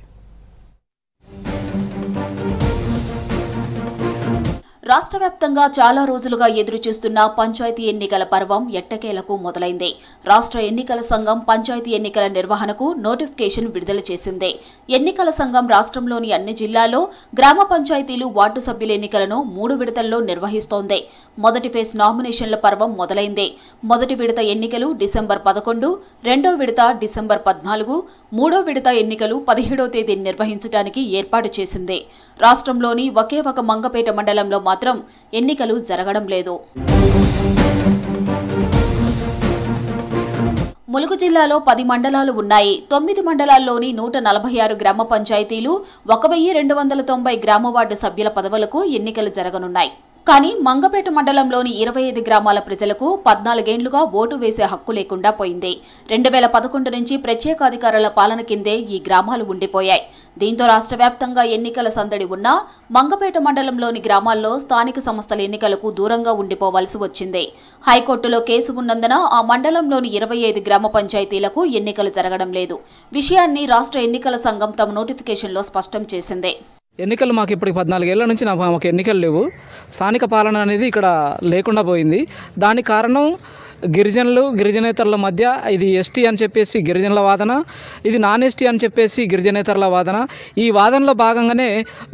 రాష్ట్ర వ్యాప్తంగా చాలా రోజులుగా ఎదురుచూస్తున్న పంచాయతీ ఎన్నికల పర్వం ఎట్టకేలకు మొదలైంది. రాష్ట్ర ఎన్నికల సంఘం పంచాయతీ ఎన్నికల నిర్వహణకు నోటిఫికేషన్ విడుదల చేసింది. ఎన్నికల సంఘం రాష్ట్రంలోని అన్ని జిల్లాల్లో గ్రామ పంచాయతీలు, వార్డు సభ్యుల ఎన్నికలను 3 విడతల్లో నిర్వహిస్తోంది. మొదటి ఫేజ్ నామినేషన్ల పర్వం మొదలైంది. మొదటి విడత ఎన్నికలు డిసెంబర్ 11, రెండో విడత డిసెంబర్ 14, మూడో విడత ఎన్నికలు 17వ తేదీ నిర్వహించడానికి ఏర్పాటు చేసింది. రాష్ట్రంలోని ఒకే ఒక మంగపేట మండలంలో మాత్రం ఎన్నికలు జరగడం లేదు. ములుగు జిల్లాలో 10 మండలాలు ఉన్నాయి. 9 మండలాల్లోని 146 గ్రామ పంచాయతీలు, 1290 గ్రామ వార్డు సభ్యుల పదవులకు ఎన్నికలు జరగనున్నాయి. కానీ మంగపేట మండలంలోని 25 గ్రామాల ప్రజలకు 14 ఏళ్లుగా ఓటు వేసే హక్కు లేకుండా పోయింది. 2011 నుంచి ప్రత్యేకాధికారుల పాలన కిందే ఈ గ్రామాలు ఉండిపోయాయి. దీంతో రాష్ట్ర వ్యాప్తంగా ఎన్నికల సందడి ఉన్నా మంగపేట మండలంలోని గ్రామాల్లో స్థానిక సంస్థల ఎన్నికలకు దూరంగా ఉండిపోవాల్సి వచ్చింది. హైకోర్టులో కేసు ఉన్నందున ఆ మండలంలోని 25 గ్రామ పంచాయతీలకు ఎన్నికలు జరగడం లేదు. విషయాన్ని రాష్ట్ర ఎన్నికల సంఘం తమ నోటిఫికేషన్లో స్పష్టం చేసింది. ఎన్నికలు మాకు ఇప్పటికి 14 ఏళ్ల నుంచి మాకు ఎన్నికలు లేవు. స్థానిక పాలన అనేది ఇక్కడ లేకుండా పోయింది. దానికి కారణం గిరిజనులు, గిరిజనేతరుల మధ్య ఇది ఎస్టీ అని చెప్పేసి గిరిజనుల వాదన, ఇది నాన్ ఎస్టీ అని చెప్పేసి గిరిజనేతరుల వాదన. ఈ వాదనలో భాగంగానే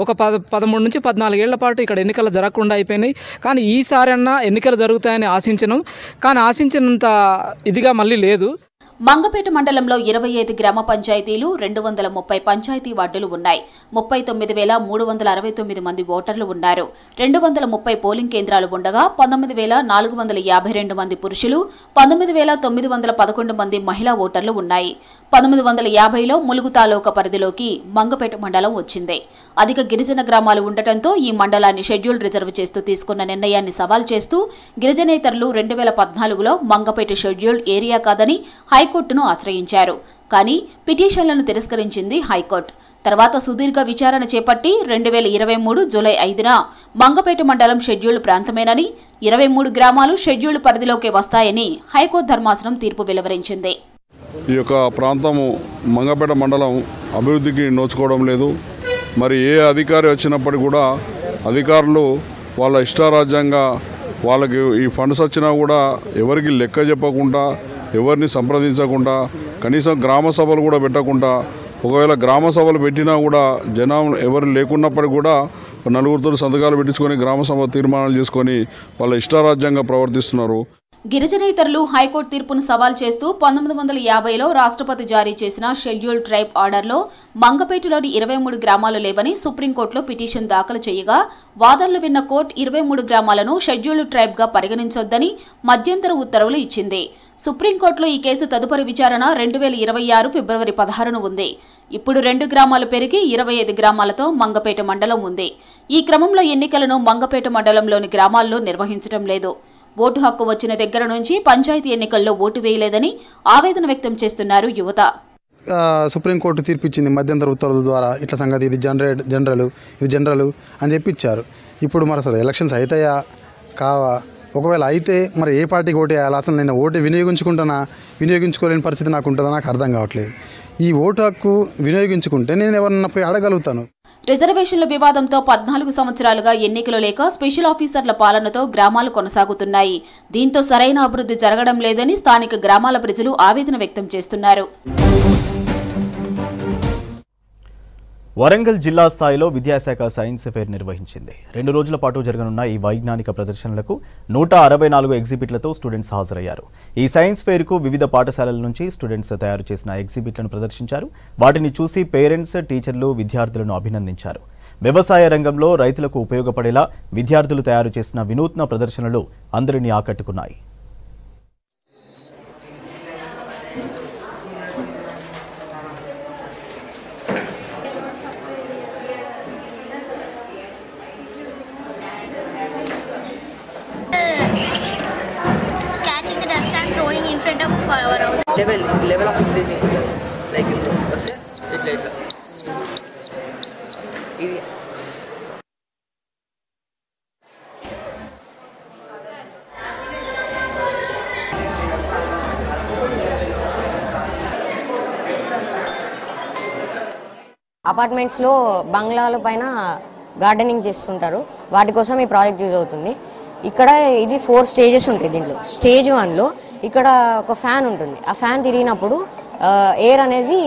ఒక 13 నుంచి 14 ఏళ్ల పాటు ఇక్కడ ఎన్నికలు జరగకుండా అయిపోయినాయి. కానీ ఈసారి అన్నా ఎన్నికలు జరుగుతాయని ఆశించినాం. కానీ ఆశించినంత ఇదిగా మళ్ళీ లేదు. మంగపేట మండలంలో 25 గ్రామ పంచాయతీలు, 230 పంచాయతీ వార్డులు ఉన్నాయి. 39,369 మంది ఓటర్లు ఉన్నారు. 230 పోలింగ్ కేంద్రాలు ఉండగా 19,452 మంది పురుషులు, 19,911 మంది మహిళా ఓటర్లు ఉన్నాయి. 1950లో ములుగు తాలూకా పరిధిలోకి మంగపేట మండలం వచ్చింది. అధిక గిరిజన గ్రామాలు ఉండటంతో ఈ మండలాన్ని షెడ్యూల్ రిజర్వ్ చేస్తూ తీసుకున్న నిర్ణయాన్ని సవాల్ చేస్తూ గిరిజనేతరులు 2014లో మంగపేట షెడ్యూల్డ్ ఏరియా కాదని హైకోర్టును ఆశ్రయించారు. కానీ పిటిషన్లను తిరస్కరించింది హైకోర్టు. తర్వాత సుదీర్ఘ విచారణ చేపట్టి 2023 జూలై 5న మంగపేట మండలం షెడ్యూల్డ్ ప్రాంతమేనని, 23 గ్రామాలు షెడ్యూల్డ్ పరిధిలోకి వస్తాయని హైకోర్టు ధర్మాసనం తీర్పు వెలువరించింది. ఈ యొక్క ప్రాంతము మంగపేట మండలం అభివృద్ధికి నోచుకోవడం లేదు. మరి ఏ అధికారి వచ్చినప్పటికీ కూడా అధికారులు వాళ్ళ ఇష్టారాజ్యంగా వాళ్ళకి ఈ ఫండ్స్ వచ్చినా కూడా ఎవరికి లెక్క చెప్పకుండా, ఎవరిని సంప్రదించకుండా, కనీసం గ్రామ సభలు కూడా పెట్టకుండా, ఒకవేళ గ్రామ సభలు పెట్టినా కూడా జనం ఎవరు లేకున్నప్పటికీ కూడా నలుగురితో సంతకాలు పెట్టించుకొని గ్రామ సభ తీర్మానాలు చేసుకొని వాళ్ళ ఇష్టారాజ్యంగా ప్రవర్తిస్తున్నారు. గిరిజనేతరులు హైకోర్టు తీర్పును సవాల్ చేస్తూ 1950లో రాష్ట్రపతి జారీ చేసిన షెడ్యూల్డ్ ట్రైబ్ ఆర్డర్లో మంగపేటలోని 23 గ్రామాలు లేవని సుప్రీంకోర్టులో పిటిషన్ దాఖలు చేయగా వాదనలు విన్న కోర్టు 23 గ్రామాలను షెడ్యూల్డ్ ట్రైబ్గా పరిగణించొద్దని మధ్యంతర ఉత్తర్వులు ఇచ్చింది. సుప్రీంకోర్టులో ఈ కేసు తదుపరి విచారణ 2026 ఫిబ్రవరి 16న ఉంది. ఇప్పుడు 2 గ్రామాలు పెరిగి 25 గ్రామాలతో మంగపేట మండలం ఉంది. ఈ క్రమంలో ఎన్నికలను మంగపేట మండలంలోని గ్రామాల్లో నిర్వహించడం లేదు. ఓటు హక్కు వచ్చిన దగ్గర నుంచి పంచాయతీ ఎన్నికల్లో ఓటు వేయలేదని ఆవేదన వ్యక్తం చేస్తున్నారు యువత. సుప్రీంకోర్టు తీర్పు ఇచ్చింది మధ్యంతర ఉత్తర్వుల ద్వారా, ఇట్లా సంగతి ఇది జనరల్ అని చెప్పి ఇచ్చారు. ఇప్పుడు మరి అసలు ఎలక్షన్స్ అవుతాయా కావా, ఒకవేళ అయితే మరి ఏ పార్టీకి ఓటు వేయాలి, అసలు నేను ఓటు వినియోగించుకోలేని పరిస్థితి నాకు ఉంటుందో నాకు అర్థం కావట్లేదు. ఈ ఓటు హక్కు వినియోగించుకుంటే నేను ఎవరన్నా పోయి అడగలుగుతాను. రిజర్వేషన్ల వివాదంతో 14 సంవత్సరాలుగా ఎన్నికలు లేక స్పెషల్ ఆఫీసర్ల పాలనతో గ్రామాలు కొనసాగుతున్నాయి. దీంతో సరైన అభివృద్ధి జరగడం లేదని స్థానిక గ్రామాల ప్రజలు ఆవేదన వ్యక్తం చేస్తున్నారు. వరంగల్ జిల్లా స్థాయిలో విద్యాశాఖ సైన్స్ ఫెయిర్ నిర్వహించింది. 2 రోజుల పాటు జరగనున్న ఈ వైజ్ఞానిక ప్రదర్శనలకు 164 ఎగ్జిబిట్లతో స్టూడెంట్స్ హాజరయ్యారు. ఈ సైన్స్ ఫెయిర్కు వివిధ పాఠశాలల నుంచి స్టూడెంట్స్ తయారు చేసిన ఎగ్జిబిట్లను ప్రదర్శించారు. వాటిని చూసి పేరెంట్స్, టీచర్లు విద్యార్థులను అభినందించారు. వ్యవసాయ రంగంలో రైతులకు ఉపయోగపడేలా విద్యార్థులు తయారు చేసిన వినూత్న ప్రదర్శనలు అందరినీ ఆకట్టుకున్నాయి. level of increasing like వస్తే ఇట్లా ఇది అపార్ట్మెంట్స్లో బంగ్లాల పైన గార్డెనింగ్ చేస్తుంటారు. వాటి కోసం ఈ ప్రాజెక్ట్ యూజ్ అవుతుంది. ఇక్కడ ఇది 4 స్టేజెస్ ఉంటాయి. దీంట్లో స్టేజ్ 1లో ఇక్కడ ఒక ఫ్యాన్ ఉంటుంది. ఆ ఫ్యాన్ తిరిగినప్పుడు ఎయిర్ అనేది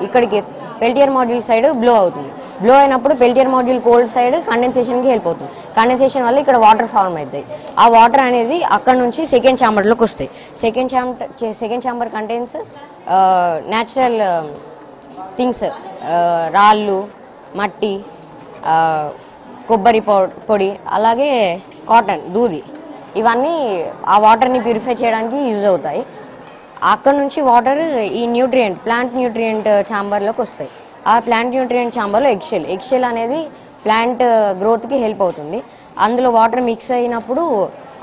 ఇక్కడికి పెల్టియర్ మాడ్యూల్ సైడ్ బ్లో అవుతుంది. బ్లో అయినప్పుడు పెల్టియర్ మాడ్యూల్ కోల్డ్ సైడ్ కండెన్సేషన్కి హెల్ప్ అవుతుంది. కండెన్సేషన్ వల్ల ఇక్కడ వాటర్ ఫార్మ్ అవుతాయి. ఆ వాటర్ అనేది అక్కడ నుంచి సెకండ్ ఛాంబర్లోకి వస్తాయి. Second chamber contains natural things, రాళ్ళు, మట్టి, కొబ్బరి పొడి, అలాగే కాటన్, దూది, ఇవన్నీ ఆ వాటర్ని ప్యూరిఫై చేయడానికి యూజ్ అవుతాయి. అక్కడ నుంచి వాటర్ ఈ ప్లాంట్ న్యూట్రియంట్ ఛాంబర్లోకి వస్తాయి. ఆ ప్లాంట్ న్యూట్రియంట్ ఛాంబర్లో ఎగ్షెల్ అనేది ప్లాంట్ గ్రోత్కి హెల్ప్ అవుతుంది. అందులో వాటర్ మిక్స్ అయినప్పుడు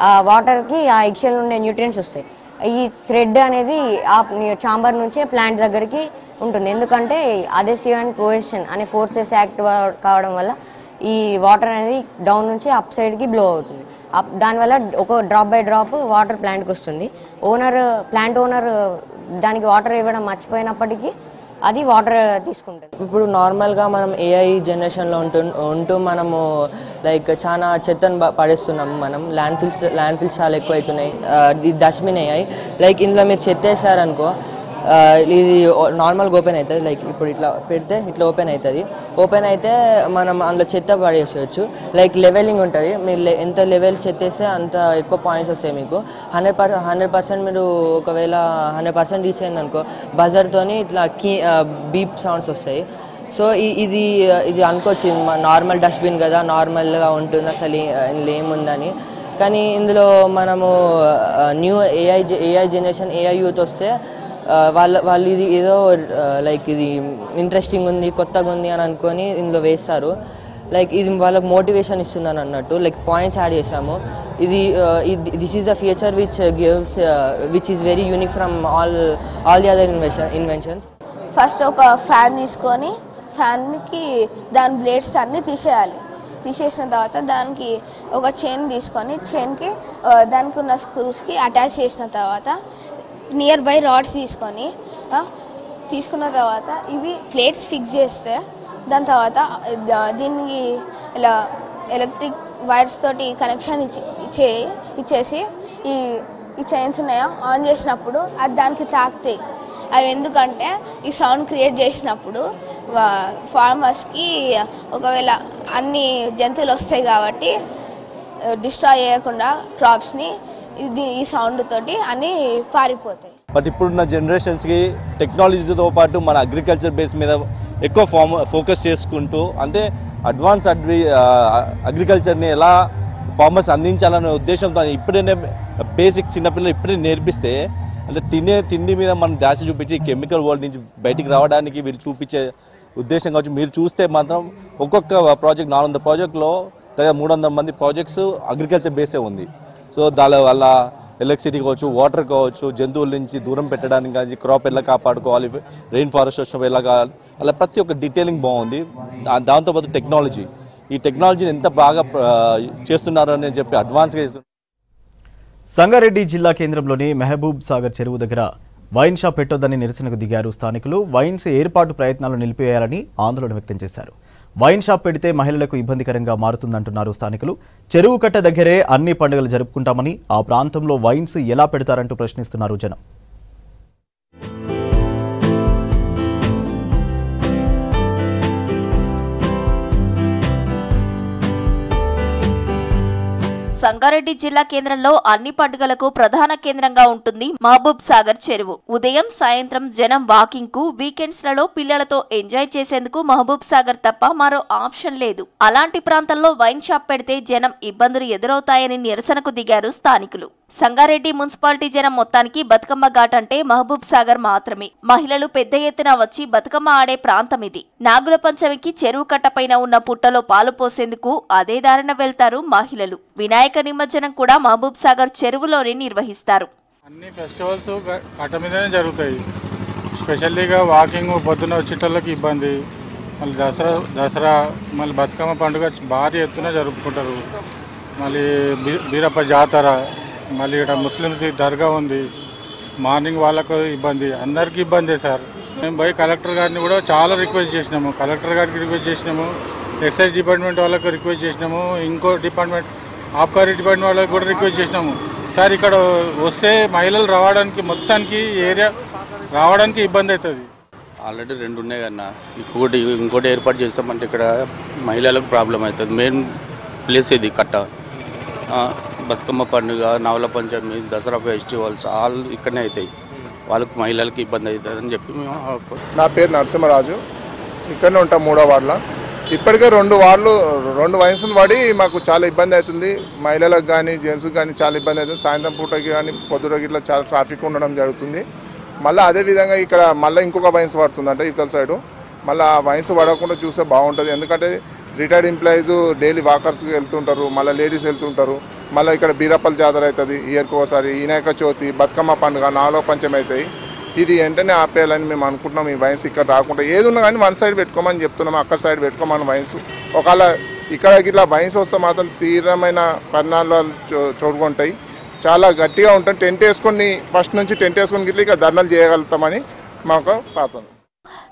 ఆ వాటర్కి ఆ ఎగ్షెల్ ఉండే న్యూట్రియంట్స్ వస్తాయి. ఈ థ్రెడ్ అనేది ఆ ఛాంబర్ నుంచే ప్లాంట్ దగ్గరికి ఉంటుంది. ఎందుకంటే అదెసివ్ అండ్ కోహెషన్ అనే ఫోర్సెస్ యాక్ట్ కావడం వల్ల ఈ వాటర్ అనేది డౌన్ నుంచి అప్ సైడ్కి బ్లో అవుతుంది. దానివల్ల ఒక డ్రాప్ బై డ్రాప్ వాటర్ ప్లాంట్కి వస్తుంది. ప్లాంట్ ఓనర్ దానికి వాటర్ ఇవ్వడం మర్చిపోయినప్పటికీ అది వాటర్ తీసుకుంటుంది. ఇప్పుడు నార్మల్గా మనం ఏఐ జనరేషన్లో ఉంటూ మనము లైక్ చాలా చెత్తను పడేస్తున్నాము. మనం ల్యాండ్ ఫిల్స్ చాలా ఎక్కువ అవుతున్నాయి. డస్ట్బిన్ ఏఐ లైక్ ఇందులో మీరు చెత్త వేసారనుకో ఇది నార్మల్గా ఓపెన్ అవుతుంది. లైక్ ఇప్పుడు ఇట్లా పెడితే ఇట్లా ఓపెన్ అవుతుంది. ఓపెన్ అయితే మనం అందులో చెత్త పడేసేయచ్చు. లైక్ లెవెలింగ్ ఉంటుంది. మీరు ఎంత లెవెల్ చెత్త వేస్తే అంత ఎక్కువ పాయింట్స్ వస్తాయి మీకు. 100% మీరు ఒకవేళ 100% రీచ్ అయిందనుకో బజర్తోని ఇట్లా బీప్ సౌండ్స్ వస్తాయి. సో ఇది అనుకోవచ్చు నార్మల్ డస్ట్బిన్ కదా, నార్మల్గా ఉంటుంది, అసలు ఏముందని. కానీ ఇందులో మనము new AI generation AI youth వస్తే వాళ్ళు ఇది ఏదో లైక్ ఇది ఇంట్రెస్టింగ్ ఉంది, కొత్తగా ఉంది అని అనుకొని ఇందులో వేస్తారు. లైక్ ఇది వాళ్ళకి మోటివేషన్ ఇస్తుందని అన్నట్టు. లైక్ పాయింట్స్ యాడ్ చేసాము. This is the feature which is very unique from all the other inventions. First ఒక ఫ్యాన్ తీసుకొని ఫ్యాన్కి దాని బ్లేడ్స్ అన్నీ తీసేయాలి. తీసేసిన తర్వాత దానికి ఒక చైన్ తీసుకొని చైన్కి దానికి ఉన్న స్క్రూస్కి అటాచ్ చేసిన తర్వాత నియర్ బై రాడ్స్ తీసుకున్న తర్వాత ఇవి ప్లేట్స్ ఫిక్స్ చేస్తే దాని తర్వాత దీనికి ఇలా ఎలక్ట్రిక్ వైర్స్ తోటి కనెక్షన్ ఇచ్చేసి ఈ చైన్స్ ఉన్నాయో ఆన్ చేసినప్పుడు అది దానికి తాకుతాయి. అవి ఎందుకంటే ఈ సౌండ్ క్రియేట్ చేసినప్పుడు ఫార్మర్స్కి ఒకవేళ అన్ని జంతువులు వస్తాయి కాబట్టి డిస్ట్రాయ్ చేయకుండా క్రాప్స్ని ఈ సౌండ్ తోటి అన్నీ పారిపోతాయి. బట్ ఇప్పుడున్న జనరేషన్స్కి టెక్నాలజీతో పాటు మన అగ్రికల్చర్ బేస్ మీద ఎక్కువ ఫోకస్ చేసుకుంటూ అంటే అడ్వాన్స్ అగ్రికల్చర్ని ఎలా ఫార్మర్స్ అందించాలనే ఉద్దేశంతో ఇప్పుడే బేసిక్ చిన్నపిల్లలు ఇప్పుడే నేర్పిస్తే అంటే తిండి మీద మనం ధ్యాస చూపించి కెమికల్ వరల్డ్ నుంచి బయటికి రావడానికి వీళ్ళు చూపించే ఉద్దేశం కావచ్చు. మీరు చూస్తే మాత్రం ఒక్కొక్క ప్రాజెక్ట్ 400 ప్రాజెక్టులో దగ్గర 300 మంది ప్రాజెక్ట్స్ అగ్రికల్చర్ బేసే ఉంది. సో దాని వల్ల ఎలక్ట్రిసిటీ కావచ్చు, వాటర్ కావచ్చు, జంతువుల నుంచి దూరం పెట్టడానికి కానీ, క్రాప్ ఎలా కాపాడుకోవాలి, రెయిన్ ఫారెస్ట్ వచ్చినప్పుడు ఎలా కావాలి, అలా ప్రతి ఒక్క డీటెయిలింగ్ బాగుంది. దాంతోపాటు టెక్నాలజీ, ఈ టెక్నాలజీని ఎంత బాగా చేస్తున్నారు అని చెప్పి అడ్వాన్స్గా చేస్తున్నారు. సంగారెడ్డి జిల్లా కేంద్రంలోని మహబూబ్ సాగర్ చెరువు దగ్గర వైన్ షాప్ పెట్టొద్దని నిరసనకు దిగారు స్థానికులు. వైన్స్ ఏర్పాటు ప్రయత్నాలు నిలిపివేయాలని ఆందోళన వ్యక్తం చేశారు. వైన్ షాప్ పెడితే మహిళలకు ఇబ్బందికరంగా మారుతుందంటున్నారు స్థానికులు. చెరువు కట్ట దగ్గరే అన్ని పండుగలు జరుపుకుంటామని, ఆ ప్రాంతంలో వైన్స్ ఎలా పెడతారంటూ ప్రశ్నిస్తున్నారు జనం. సంగారెడ్డి జిల్లా కేంద్రంలో అన్ని పండుగలకు ప్రధాన కేంద్రంగా ఉంటుంది మహబూబ్ సాగర్ చెరువు. ఉదయం సాయంత్రం జనం వాకింగ్ కు, వీకెండ్స్ లలో పిల్లలతో ఎంజాయ్ చేసేందుకు మహబూబ్ సాగర్ తప్ప మరో ఆప్షన్ లేదు. అలాంటి ప్రాంతంలో వైన్ షాప్ పెడితే జనం ఇబ్బందులు ఎదురవుతాయని నిరసనకు దిగారు స్థానికులు. సంగారెడ్డి మున్సిపాలిటీ జనం మొత్తానికి బతుకమ్మ ఘాట్ అంటే మహబూబ్ సాగర్ మాత్రమే. మహిళలు పెద్ద ఎత్తున వచ్చి బతుకమ్మ ఆడే ప్రాంతం ఇది. నాగుల పంచమికి చెరువు కట్టపైన ఉన్న పుట్టలో పాలు పోసేందుకు అదే దారిన వెళ్తారు మహిళలు. వినాయక నిమజ్జనం కూడా మహబూబ్ సాగర్ చెరువులోనే నిర్వహిస్తారు. అన్ని ఫెస్టివల్స్ కట్ట మీదనే జరుగుతాయి. స్పెషల్లీగా వాకింగ్ పొద్దున వచ్చేటోళ్ళకి ఇబ్బంది. మళ్ళీ దసరా మళ్ళీ బతుకమ్మ పండుగ భారీ ఎత్తున జరుపుకుంటారు. మళ్ళీ బీరప్ప జాతర, మళ్ళీ ఇక్కడ ముస్లింస్ దర్గా ఉంది. మార్నింగ్ వాళ్ళకు ఇబ్బంది, అందరికీ ఇబ్బందే సార్. మేము పోయి కలెక్టర్ గారిని కూడా చాలా రిక్వెస్ట్ చేసినాము. కలెక్టర్ గారికి రిక్వెస్ట్ చేసినాము, ఎక్సైజ్ డిపార్ట్మెంట్ వాళ్ళకు రిక్వెస్ట్ చేసినాము, ఇంకో డిపార్ట్మెంట్ ఆబ్కారీ డిపార్ట్మెంట్ వాళ్ళకి కూడా రిక్వెస్ట్ చేసినాము. సార్ ఇక్కడ వస్తే మహిళలు రావడానికి మొత్తానికి ఏరియా రావడానికి ఇబ్బంది అవుతుంది. ఆల్రెడీ 2 ఉన్నాయి కన్నా, ఇంకోటి ఏర్పాటు చేస్తామంటే ఇక్కడ మహిళలకు ప్రాబ్లం అవుతుంది. మెయిన్ ప్లేస్ ఇది కట్ట. బతుకమ్మ పండుగ, నవల పంచమి, దసరా ఫెస్టివల్స్ ఆల్ ఇక్కడనే అవుతాయి. వాళ్ళకి మహిళలకి ఇబ్బంది అవుతుంది అని చెప్పి మేము. నా పేరు నరసింహరాజు, ఇక్కడనే ఉంటాం 3వ వార్డులో. ఇప్పటికే 2 వైన్స్లు పడి మాకు చాలా ఇబ్బంది అవుతుంది. మహిళలకు కానీ జెంట్స్కి కానీ చాలా ఇబ్బంది అవుతుంది. సాయంత్రం పూటకి కానీ పొద్దుటకి ఇట్లా చాలా ట్రాఫిక్ ఉండడం జరుగుతుంది. మళ్ళీ అదేవిధంగా ఇక్కడ మళ్ళీ ఇంకొక వైన్స్ పడుతుందంటే ఇవతల సైడు. మళ్ళీ ఆ వైన్స్ పడకుండా చూస్తే బాగుంటుంది. ఎందుకంటే రిటైర్డ్ ఎంప్లాయీస్ డైలీ వాకర్స్కి వెళ్తుంటారు, మళ్ళీ లేడీస్ వెళ్తుంటారు. మళ్ళీ ఇక్కడ బీరప్పల జాతర అవుతుంది ఇయర్కి ఒకసారి, వినాయక చవితి, బతుకమ్మ పండుగ, నాలుగో పంచమి అవుతాయి. ఇది వెంటనే ఆపేయాలని మేము అనుకుంటున్నాం. ఈ వైన్స్ ఇక్కడ రాకుండా ఏది ఉన్నా కానీ 1 సైడ్ పెట్టుకోమని చెప్తున్నాము, అక్కడ సైడ్ పెట్టుకోమని వైన్స్. ఒకవేళ ఇక్కడ ఇట్లా వైన్స్ వస్తే మాత్రం తీవ్రమైన పరిణామాలు చూడుకుంటాయి. చాలా గట్టిగా ఉంటాయి. టెంట్ వేసుకొని ఫస్ట్ నుంచి టెంట్ వేసుకొని గిట్ల ఇక ధర్నాలు చేయగలుగుతామని మాకు పాతం.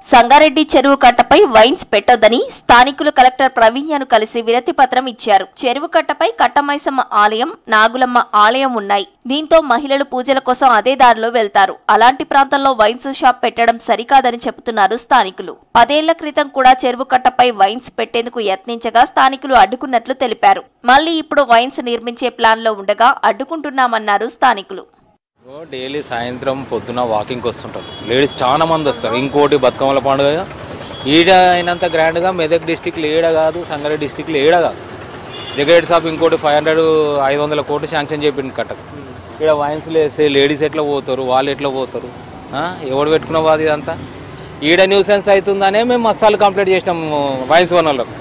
సంగారెడ్డి చెరువు కట్టపై వైన్స్ పెట్టొద్దని స్థానికులు కలెక్టర్ ప్రవీణ్యను కలిసి వినతి పత్రం ఇచ్చారు. చెరువు కట్టపై కట్టమైసమ్మ ఆలయం, నాగులమ్మ ఆలయం ఉన్నాయి. దీంతో మహిళలు పూజల కోసం అదే దారిలో వెళ్తారు. అలాంటి ప్రాంతంలో వైన్స్ షాప్ పెట్టడం సరికాదని చెబుతున్నారు స్థానికులు. 10 ఏళ్ల క్రితం కూడా చెరువు కట్టపై వైన్స్ పెట్టేందుకు యత్నించగా స్థానికులు అడ్డుకున్నట్లు తెలిపారు. మళ్లీ ఇప్పుడు వైన్స్ నిర్మించే ప్లాన్ లో ఉండగా అడ్డుకుంటున్నామన్నారు స్థానికులు. డైలీ సాయంత్రం పొద్దున వాకింగ్కి వస్తుంటారు లేడీస్, చాలా మంది వస్తారు. ఇంకోటి బతుకమ్మల పండుగ ఈడ అయినంత గ్రాండ్గా మెదక్ డిస్టిక్లో ఏడ కాదు, సంగారెడ్డి డిస్టిక్లో ఏడ కాదు. జగేడ్ సాబ్ ఇంకోటి 500 కోట్లు శాంక్షన్ చేపిండి కట్టకు. ఇక్కడ వైన్స్లు వేస్తే లేడీస్ ఎట్లా పోతారు, వాళ్ళు ఎట్లా పోతారు, ఎవడు పెట్టుకున్న వాది ఇదంతా. ఈడ న్యూసెన్స్ అవుతుందనే మేము మసాలు కంప్లీట్ చేసినాము వైన్స్ వనర్లకు.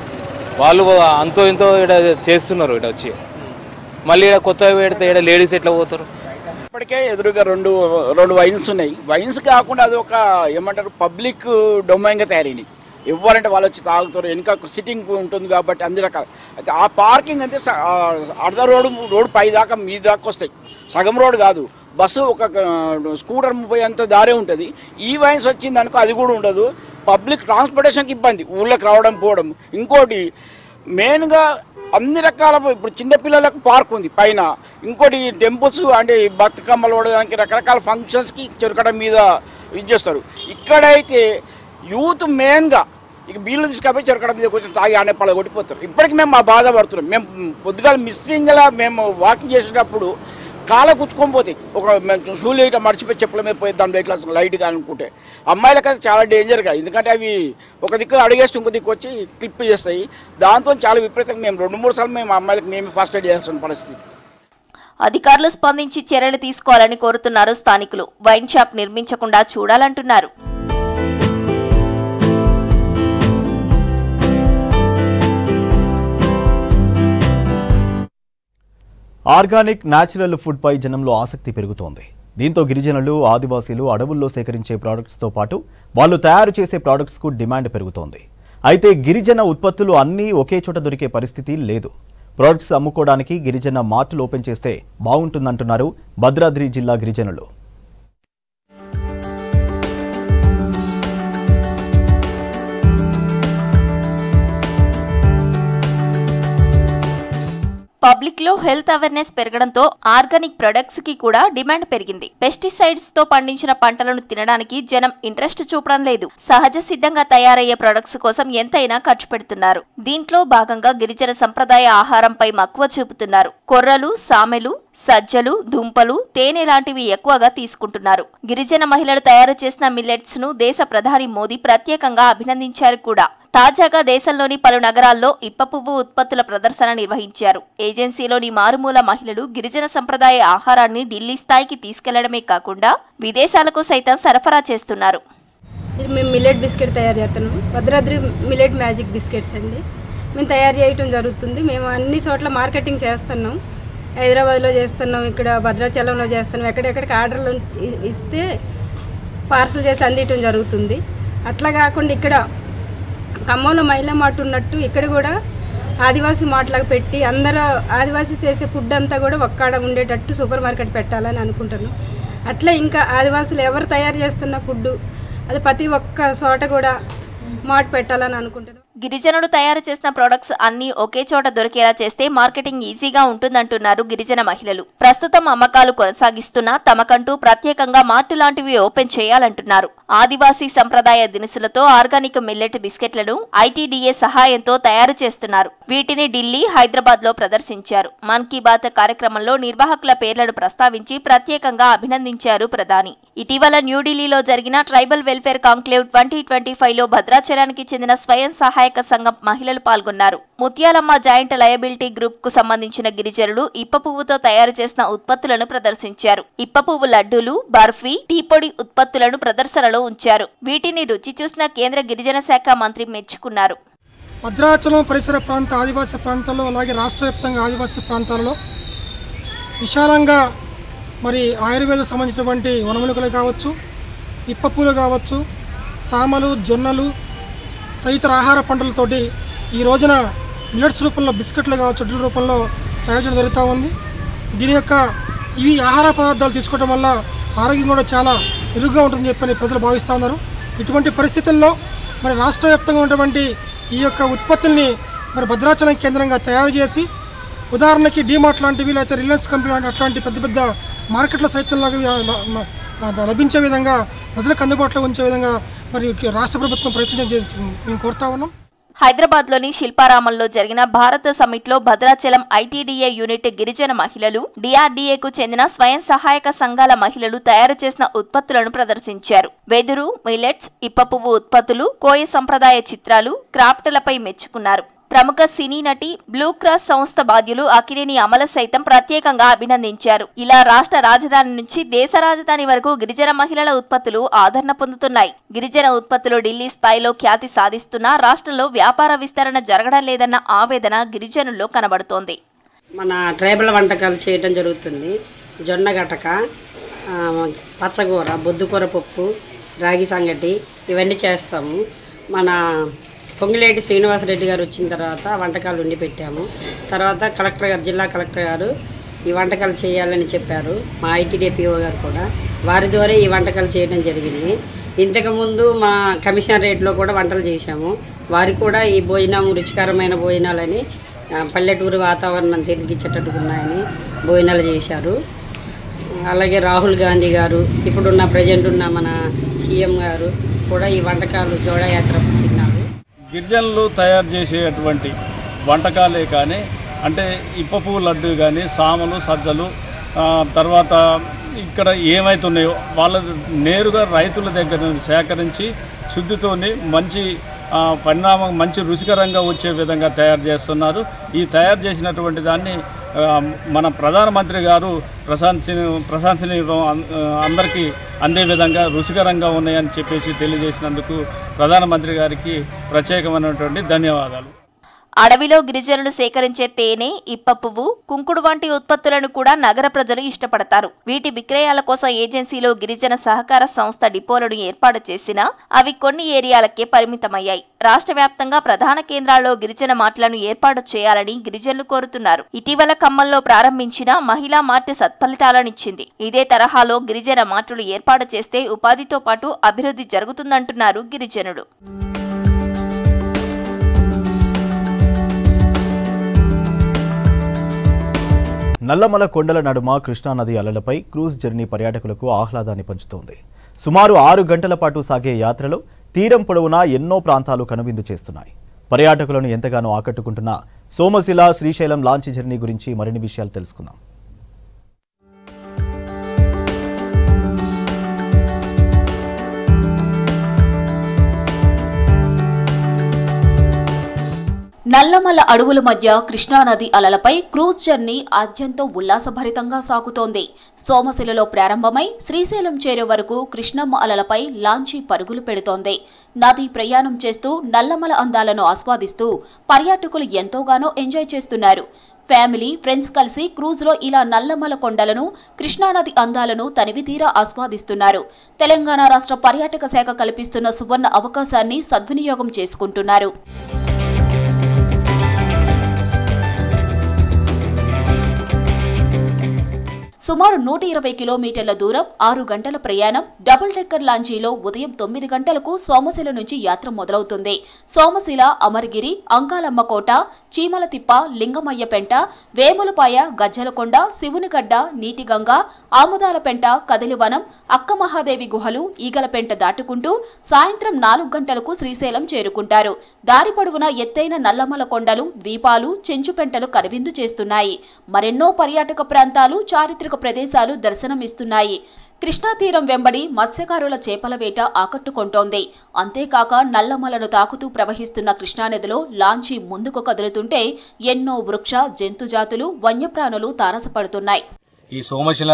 వాళ్ళు అంతో ఇంతో ఇక్కడ చేస్తున్నారు. ఇక్కడ వచ్చి మళ్ళీ ఇక్కడ కొత్తగా పెడితే ఇక్కడ లేడీస్ ఎట్లా పోతారు. ఇప్పటికే ఎదురుగా రెండు వైన్స్ ఉన్నాయి. వైన్స్ కాకుండా అది ఒక ఏమంటారు పబ్లిక్ డొమైన్గా తయారైంది. ఎవరంటే వాళ్ళు వచ్చి తాగుతారు, వెనుక సిట్టింగ్ ఉంటుంది కాబట్టి అన్ని రకాలు. అయితే ఆ పార్కింగ్ అంతే అర్ధ రోడ్డు పై దాకా మీ దాకా వస్తాయి, సగం రోడ్డు కాదు. బస్సు ఒక స్కూటర్ 30 అంత దారే ఉంటుంది. ఈ వైన్స్ వచ్చింది అనుకో అది కూడా ఉండదు. పబ్లిక్ ట్రాన్స్పోర్టేషన్కి ఇబ్బంది, ఊళ్ళకి రావడం పోవడం. ఇంకోటి మెయిన్గా అన్ని రకాల ఇప్పుడు చిన్నపిల్లలకు పార్క్ ఉంది పైన. ఇంకోటి టెంపుల్స్ అంటే బతుకమ్మలు ఓడడానికి రకరకాల ఫంక్షన్స్కి చెరుకడం మీద ఇది చేస్తారు. ఇక్కడైతే యూత్ మెయిన్గా ఇక బీళ్ళు తీసుకపోయి చెరకడ మీద కొంచెం తాగి ఆనే పళ్ళ కొట్టిపోతారు. ఇప్పటికి మేము మా బాధపడుతున్నాం. మేము పొద్దుగాల మిస్సింగ్లా మేము వాకింగ్ చేసేటప్పుడు కాళ్ళ గుచ్చుకొని పోతాయి. ఒక షూలు ఇట్లా మర్చిపోయి చెప్పుల మీద పోయి దాంట్లో ఇట్లా లైట్గా అనుకుంటే అమ్మాయిలకి అది చాలా డేంజర్గా, ఎందుకంటే అవి ఒక దిక్కు అడిగేసి ఇంకో దిక్కు వచ్చి క్లిప్ చేస్తాయి. దాంతో చాలా విపరీతంగా మేము 2-3 సార్లు మేము అమ్మాయిలకు మేము ఫస్ట్ ఎయిడ్ చేస్తున్న పరిస్థితి. అధికారులు స్పందించి చర్యలు తీసుకోవాలని కోరుతున్నారు స్థానికులు. వైన్ షాప్ నిర్మించకుండా చూడాలంటున్నారు. ఆర్గానిక్ న్యాచురల్ ఫుడ్ పై జనంలో ఆసక్తి పెరుగుతోంది. దీంతో గిరిజనులు, ఆదివాసీలు అడవుల్లో సేకరించే ప్రోడక్ట్స్తో పాటు వాళ్ళు తయారు చేసే ప్రోడక్ట్స్కు డిమాండ్ పెరుగుతోంది. అయితే గిరిజన ఉత్పత్తులు అన్నీ ఒకే చోట దొరికే పరిస్థితి లేదు. ప్రోడక్ట్స్ అమ్ముకోవడానికి గిరిజన మార్టులు ఓపెన్ చేస్తే బాగుంటుందంటున్నారు భద్రాద్రి జిల్లా గిరిజనులు. పబ్లిక్ లో హెల్త్ అవేర్నెస్ పెరగడంతో ఆర్గానిక్ ప్రొడక్ట్స్ కి కూడా డిమాండ్ పెరిగింది. పెస్టిసైడ్స్ తో పండించిన పంటలను తినడానికి జనం ఇంట్రెస్ట్ చూపడం లేదు. సహజ సిద్ధంగా తయారయ్యే ప్రొడక్ట్స్ కోసం ఎంతైనా ఖర్చు పెడుతున్నారు. దీంట్లో భాగంగా గిరిజన సంప్రదాయ ఆహారంపై మక్కువ చూపుతున్నారు. కొర్రలు, సామెలు, సజ్జలు, దుంపలు, తేనె లాంటివి ఎక్కువగా తీసుకుంటున్నారు. గిరిజన మహిళలు తయారు చేసిన మిల్లెట్స్ ను దేశ ప్రధాని మోదీ ప్రత్యేకంగా అభినందించారు కూడా. తాజాగా దేశంలోని పలు నగరాల్లో ఇప్ప పువ్వు ఉత్పత్తుల ప్రదర్శన నిర్వహించారు. ఏజెన్సీలోని మారుమూల మహిళలు గిరిజన సంప్రదాయ ఆహారాన్ని ఢిల్లీ స్థాయికి తీసుకెళ్లడమే కాకుండా విదేశాలకు సైతం సరఫరా చేస్తున్నారు. మేము మిల్లెట్ బిస్కెట్ తయారు చేస్తున్నాం. భద్రాద్రి మిల్లెట్ మ్యాజిక్ బిస్కెట్స్ అండి మేము తయారు చేయటం జరుగుతుంది. మేము అన్ని చోట్ల మార్కెటింగ్ చేస్తున్నాం. హైదరాబాద్లో చేస్తున్నాం, ఇక్కడ భద్రాచలంలో చేస్తున్నాం. ఎక్కడెక్కడికి ఆర్డర్లు ఇస్తే పార్సల్ చేసి అందించడం జరుగుతుంది. అట్లా కాకుండా ఇక్కడ ఖమ్మంలో మహిళా మార్ట్ ఉన్నట్టు ఇక్కడ కూడా ఆదివాసీ మార్ట్లాగా పెట్టి అందరూ ఆదివాసీ చేసే ఫుడ్ అంతా కూడా ఒక్కడ ఉండేటట్టు సూపర్ మార్కెట్ పెట్టాలని అనుకుంటున్నాం. అట్లా ఇంకా ఆదివాసులు ఎవరు తయారు చేస్తున్న ఫుడ్ అది ప్రతి ఒక్క చోట కూడా మార్ట్ పెట్టాలని అనుకుంటున్నాం. గిరిజనులు తయారు చేసిన ప్రొడక్ట్స్ అన్ని ఒకే చోట దొరికేలా చేస్తే మార్కెటింగ్ ఈజీగా ఉంటుందంటున్నారు గిరిజన మహిళలు. ప్రస్తుతం అమ్మకాలు కొనసాగిస్తున్నా తమకంటూ ప్రత్యేకంగా మార్టు లాంటివి ఓపెన్ చేయాలంటున్నారు. ఆదివాసీ సంప్రదాయ దినుసులతో ఆర్గానిక్ మిల్లెట్ బిస్కెట్లను ఐటీడీఏ సహాయంతో తయారు చేస్తున్నారు. వీటిని ఢిల్లీ, హైదరాబాద్ లో ప్రదర్శించారు. మన్ కీ బాత్ కార్యక్రమంలో నిర్వాహకుల పేర్లను ప్రస్తావించి ప్రత్యేకంగా అభినందించారు ప్రధాని. ఇటీవల న్యూఢిల్లీలో జరిగిన ట్రైబల్ వెల్ఫేర్ కాంక్లేవ్ 2025లో భద్రాచలానికి చెందిన స్వయం సహాయక సంఘం మహిళలు పాల్గొన్నారు. ముత్యాలమ్మ జాయింట్ లయబిలిటీ గ్రూప్ కు సంబంధించిన గిరిజనులు ఇప్ప పువ్వుతో తయారు చేసిన ఉత్పత్తులను ప్రదర్శించారు. ఇప్ప పువ్వు లడ్డూలు, బర్ఫీ, టీ పొడి ఉత్పత్తులను ప్రదర్శనలో ఉంచారు. వీటిని రుచి చూసిన కేంద్ర గిరిజన శాఖ మంత్రి మెచ్చుకున్నారు. భద్రాచలం పరిసర ప్రాంత ఆదివాసీ ప్రాంతాల్లో అలాగే రాష్ట్ర వ్యాప్తంగా ఆదివాసీ ప్రాంతాలలో విశాలంగా మరి ఆయుర్వేదం సంబంధించినటువంటి వనమూలికలు కావచ్చు, ఇప్పపూలు కావచ్చు, సామలు, జొన్నలు తదితర ఆహార పంటలతోటి ఈ రోజున మిల్లెట్స్ రూపంలో బిస్కెట్లు కావచ్చు, వడ్ల రూపంలో తయారు చేయడం జరుగుతూ ఉంది. దీని యొక్క ఇవి ఆహార పదార్థాలు తీసుకోవడం వల్ల ఆరోగ్యం కూడా చాలా మెరుగ్గా ఉంటుందని చెప్పని ప్రజలు భావిస్తూ ఉన్నారు. ఇటువంటి పరిస్థితుల్లో మరి రాష్ట్ర వ్యాప్తంగా ఉన్నటువంటి ఈ యొక్క ఉత్పత్తుల్ని మరి భద్రాచలం కేంద్రంగా తయారు చేసి ఉదాహరణకి డీమార్ట్ లాంటివి లేకపోతే రిలయన్స్ కంపెనీ అట్లాంటి పెద్ద పెద్ద మార్కెట్ల సైతంలాగా లభించే విధంగా ప్రజలకు అందుబాటులో ఉంచే విధంగా మరి రాష్ట్ర ప్రభుత్వం ప్రయత్నం మేము కోరుతా ఉన్నాం. హైదరాబాద్లోని శిల్పారామంలో జరిగిన భారత సమ్మిట్లో భద్రాచలం ఐటీడీఏ యూనిట్ గిరిజన మహిళలు, డిఆర్డీఏకు చెందిన స్వయం సహాయక సంఘాల మహిళలు తయారు చేసిన ఉత్పత్తులను ప్రదర్శించారు. వెదురు, మిల్లెట్స్, ఇప్ప పువ్వు ఉత్పత్తులు, కోయ సంప్రదాయ చిత్రాలు, క్రాఫ్ట్లపై మెచ్చుకున్నారు. ప్రముఖ సినీ నటి, బ్లూ క్రాస్ సంస్థ బాధ్యులు అక్కినేని అమల సైతం ప్రత్యేకంగా అభినందించారు. ఇలా రాష్ట్ర రాజధాని నుంచి దేశ రాజధాని వరకు గిరిజన మహిళల ఉత్పత్తులు ఆదరణ పొందుతున్నాయి. గిరిజన ఉత్పత్తులు ఢిల్లీ స్థాయిలో ఖ్యాతి సాధిస్తున్నా రాష్ట్రంలో వ్యాపార విస్తరణ జరగడం లేదన్న ఆవేదన గిరిజనుల్లో కనబడుతోంది. మన ట్రైబల్ వంటకాలు చేయడం జరుగుతుంది. జొన్న గటక, పచ్చగూర, బొద్దుకూర పప్పు, రాగి సంగటి ఇవన్నీ చేస్తాము. మన పొంగిలేటి శ్రీనివాసరెడ్డి గారు వచ్చిన తర్వాత వంటకాలు వండి పెట్టాము. తర్వాత కలెక్టర్ గారు, జిల్లా కలెక్టర్ గారు ఈ వంటకాలు చేయాలని చెప్పారు. మా ఐటీడీపీఓ గారు కూడా వారి ద్వారా ఈ వంటకాలు చేయడం జరిగింది. ఇంతకుముందు మా కమిషనరేట్లో కూడా వంటలు చేశాము. వారు కూడా ఈ భోజనం రుచికరమైన భోజనాలని పల్లెటూరు వాతావరణం తిరిగిచ్చేటట్టుకున్నాయని భోజనాలు చేశారు. అలాగే రాహుల్ గాంధీ గారు, ఇప్పుడున్న ప్రజెంట్ ఉన్న మన సీఎం గారు కూడా ఈ వంటకాలు జోడయాత్ర తిన్నారు. గిరిజనులు తయారు చేసేటువంటి వంటకాలే కానీ అంటే ఇప్పపువ్వు లడ్డు కానీ సామలు సజ్జలు తర్వాత ఇక్కడ ఏమవుతున్నాయో వాళ్ళ నేరుగా రైతుల దగ్గర నుంచి సేకరించి శుద్ధితోని మంచి పరిణామం మంచి రుచికరంగా వచ్చే విధంగా తయారు చేస్తున్నారు. ఈ తయారు చేసినటువంటి దాన్ని మన ప్రధానమంత్రి గారు ప్రశంసనీయం అందరికీ అందే విధంగా రుచికరంగా ఉన్నాయని చెప్పేసి తెలియజేసినందుకు ప్రధానమంత్రి గారికి ప్రత్యేకమైనటువంటి ధన్యవాదాలు. అడవిలో గిరిజనులు సేకరించే తేనె, ఇప్ప పువ్వు, కుంకుడు వంటి ఉత్పత్తులను కూడా నగర ప్రజలు ఇష్టపడతారు. వీటి విక్రయాల కోసం ఏజెన్సీలో గిరిజన సహకార సంస్థ డిపోలను ఏర్పాటు చేసినా అవి కొన్ని ఏరియాలకే పరిమితమయ్యాయి. రాష్ట్ర వ్యాప్తంగా ప్రధాన కేంద్రాల్లో గిరిజన మార్ట్లను ఏర్పాటు చేయాలని గిరిజనులు కోరుతున్నారు. ఇటీవల ఖమ్మంలో ప్రారంభించిన మహిళా మార్ట్ సత్ఫలితాలనిచ్చింది. ఇదే తరహాలో గిరిజన మార్టులు ఏర్పాటు చేస్తే ఉపాధితో పాటు అభివృద్ధి జరుగుతుందంటున్నారు గిరిజనులు. నల్లమల కొండల నడుమ కృష్ణానది అలలపై క్రూజ్ జర్నీ పర్యాటకులకు ఆహ్లాదాన్ని పంచుతోంది. సుమారు 6 గంటల పాటు సాగే యాత్రలో తీరం పొడవునా ఎన్నో ప్రాంతాలు కనువిందు చేస్తున్నాయి. పర్యాటకులను ఎంతగానో ఆకట్టుకుంటున్న సోమశిల శ్రీశైలం లాంచ్ జర్నీ గురించి మరిన్ని విషయాలు తెలుసుకుందాం. నల్లమల అడవుల మధ్య కృష్ణానది అలలపై క్రూజ్ జర్నీ ఆద్యంతో ఉల్లాసభరితంగా సాగుతోంది. సోమశిలలో ప్రారంభమై శ్రీశైలం చేరే వరకు కృష్ణమ్మ అలలపై లాంచీ పరుగులు పెడుతోంది. నది ప్రయాణం చేస్తూ నల్లమల అందాలను ఆస్వాదిస్తూ పర్యాటకులు ఎంతోగానో ఎంజాయ్ చేస్తున్నారు. ఫ్యామిలీ, ఫ్రెండ్స్ కలిసి క్రూజ్లో ఇలా నల్లమల కొండలను, కృష్ణానది అందాలను తనివితీరా ఆస్వాదిస్తున్నారు. తెలంగాణ రాష్ట్ర పర్యాటక శాఖ కల్పిస్తున్న సువర్ణ అవకాశాన్ని సద్వినియోగం చేసుకుంటున్నారు. సుమారు 120 కిలోమీటర్ల దూరం, 6 గంటల ప్రయాణం, డబుల్ డెక్కర్ లాంచీలో ఉదయం 9 గంటలకు సోమశిల నుంచి యాత్ర మొదలవుతుంది. సోమశిల, అమరగిరి, అంకాలమ్మకోట, చీమలతిప్ప, లింగమయ్యపెంట, వేములపాయ, గజ్జలకొండ, శివునిగడ్డ, నీటిగంగ, ఆముదాలపెంట, కదిలివనం, అక్కమహాదేవి గుహలు, ఈగలపెంట దాటుకుంటూ సాయంత్రం 4 గంటలకు శ్రీశైలం చేరుకుంటారు. దారి పొడవున ఎత్తైన నల్లమల కొండలు, ద్వీపాలు, చెంచుపెంటలు కనువిందు చేస్తున్నాయి. మరెన్నో పర్యాటక ప్రాంతాలు, చారిత్రక ప్రదేశాలు దర్శనమిస్తున్నాయి. కృష్ణా తీరం వెంబడి మత్స్యకారుల చేపల వేట ఆకట్టుకుంటోంది. అంతేకాక నల్లమలను తాకుతూ ప్రవహిస్తున్న కృష్ణానదిలో లాంచీ ముందుకు కదులుతుంటే ఎన్నో వృక్ష, జంతు జాతులు, వన్యప్రాణులు తారసపడుతున్నాయి. ఈ సోమశిల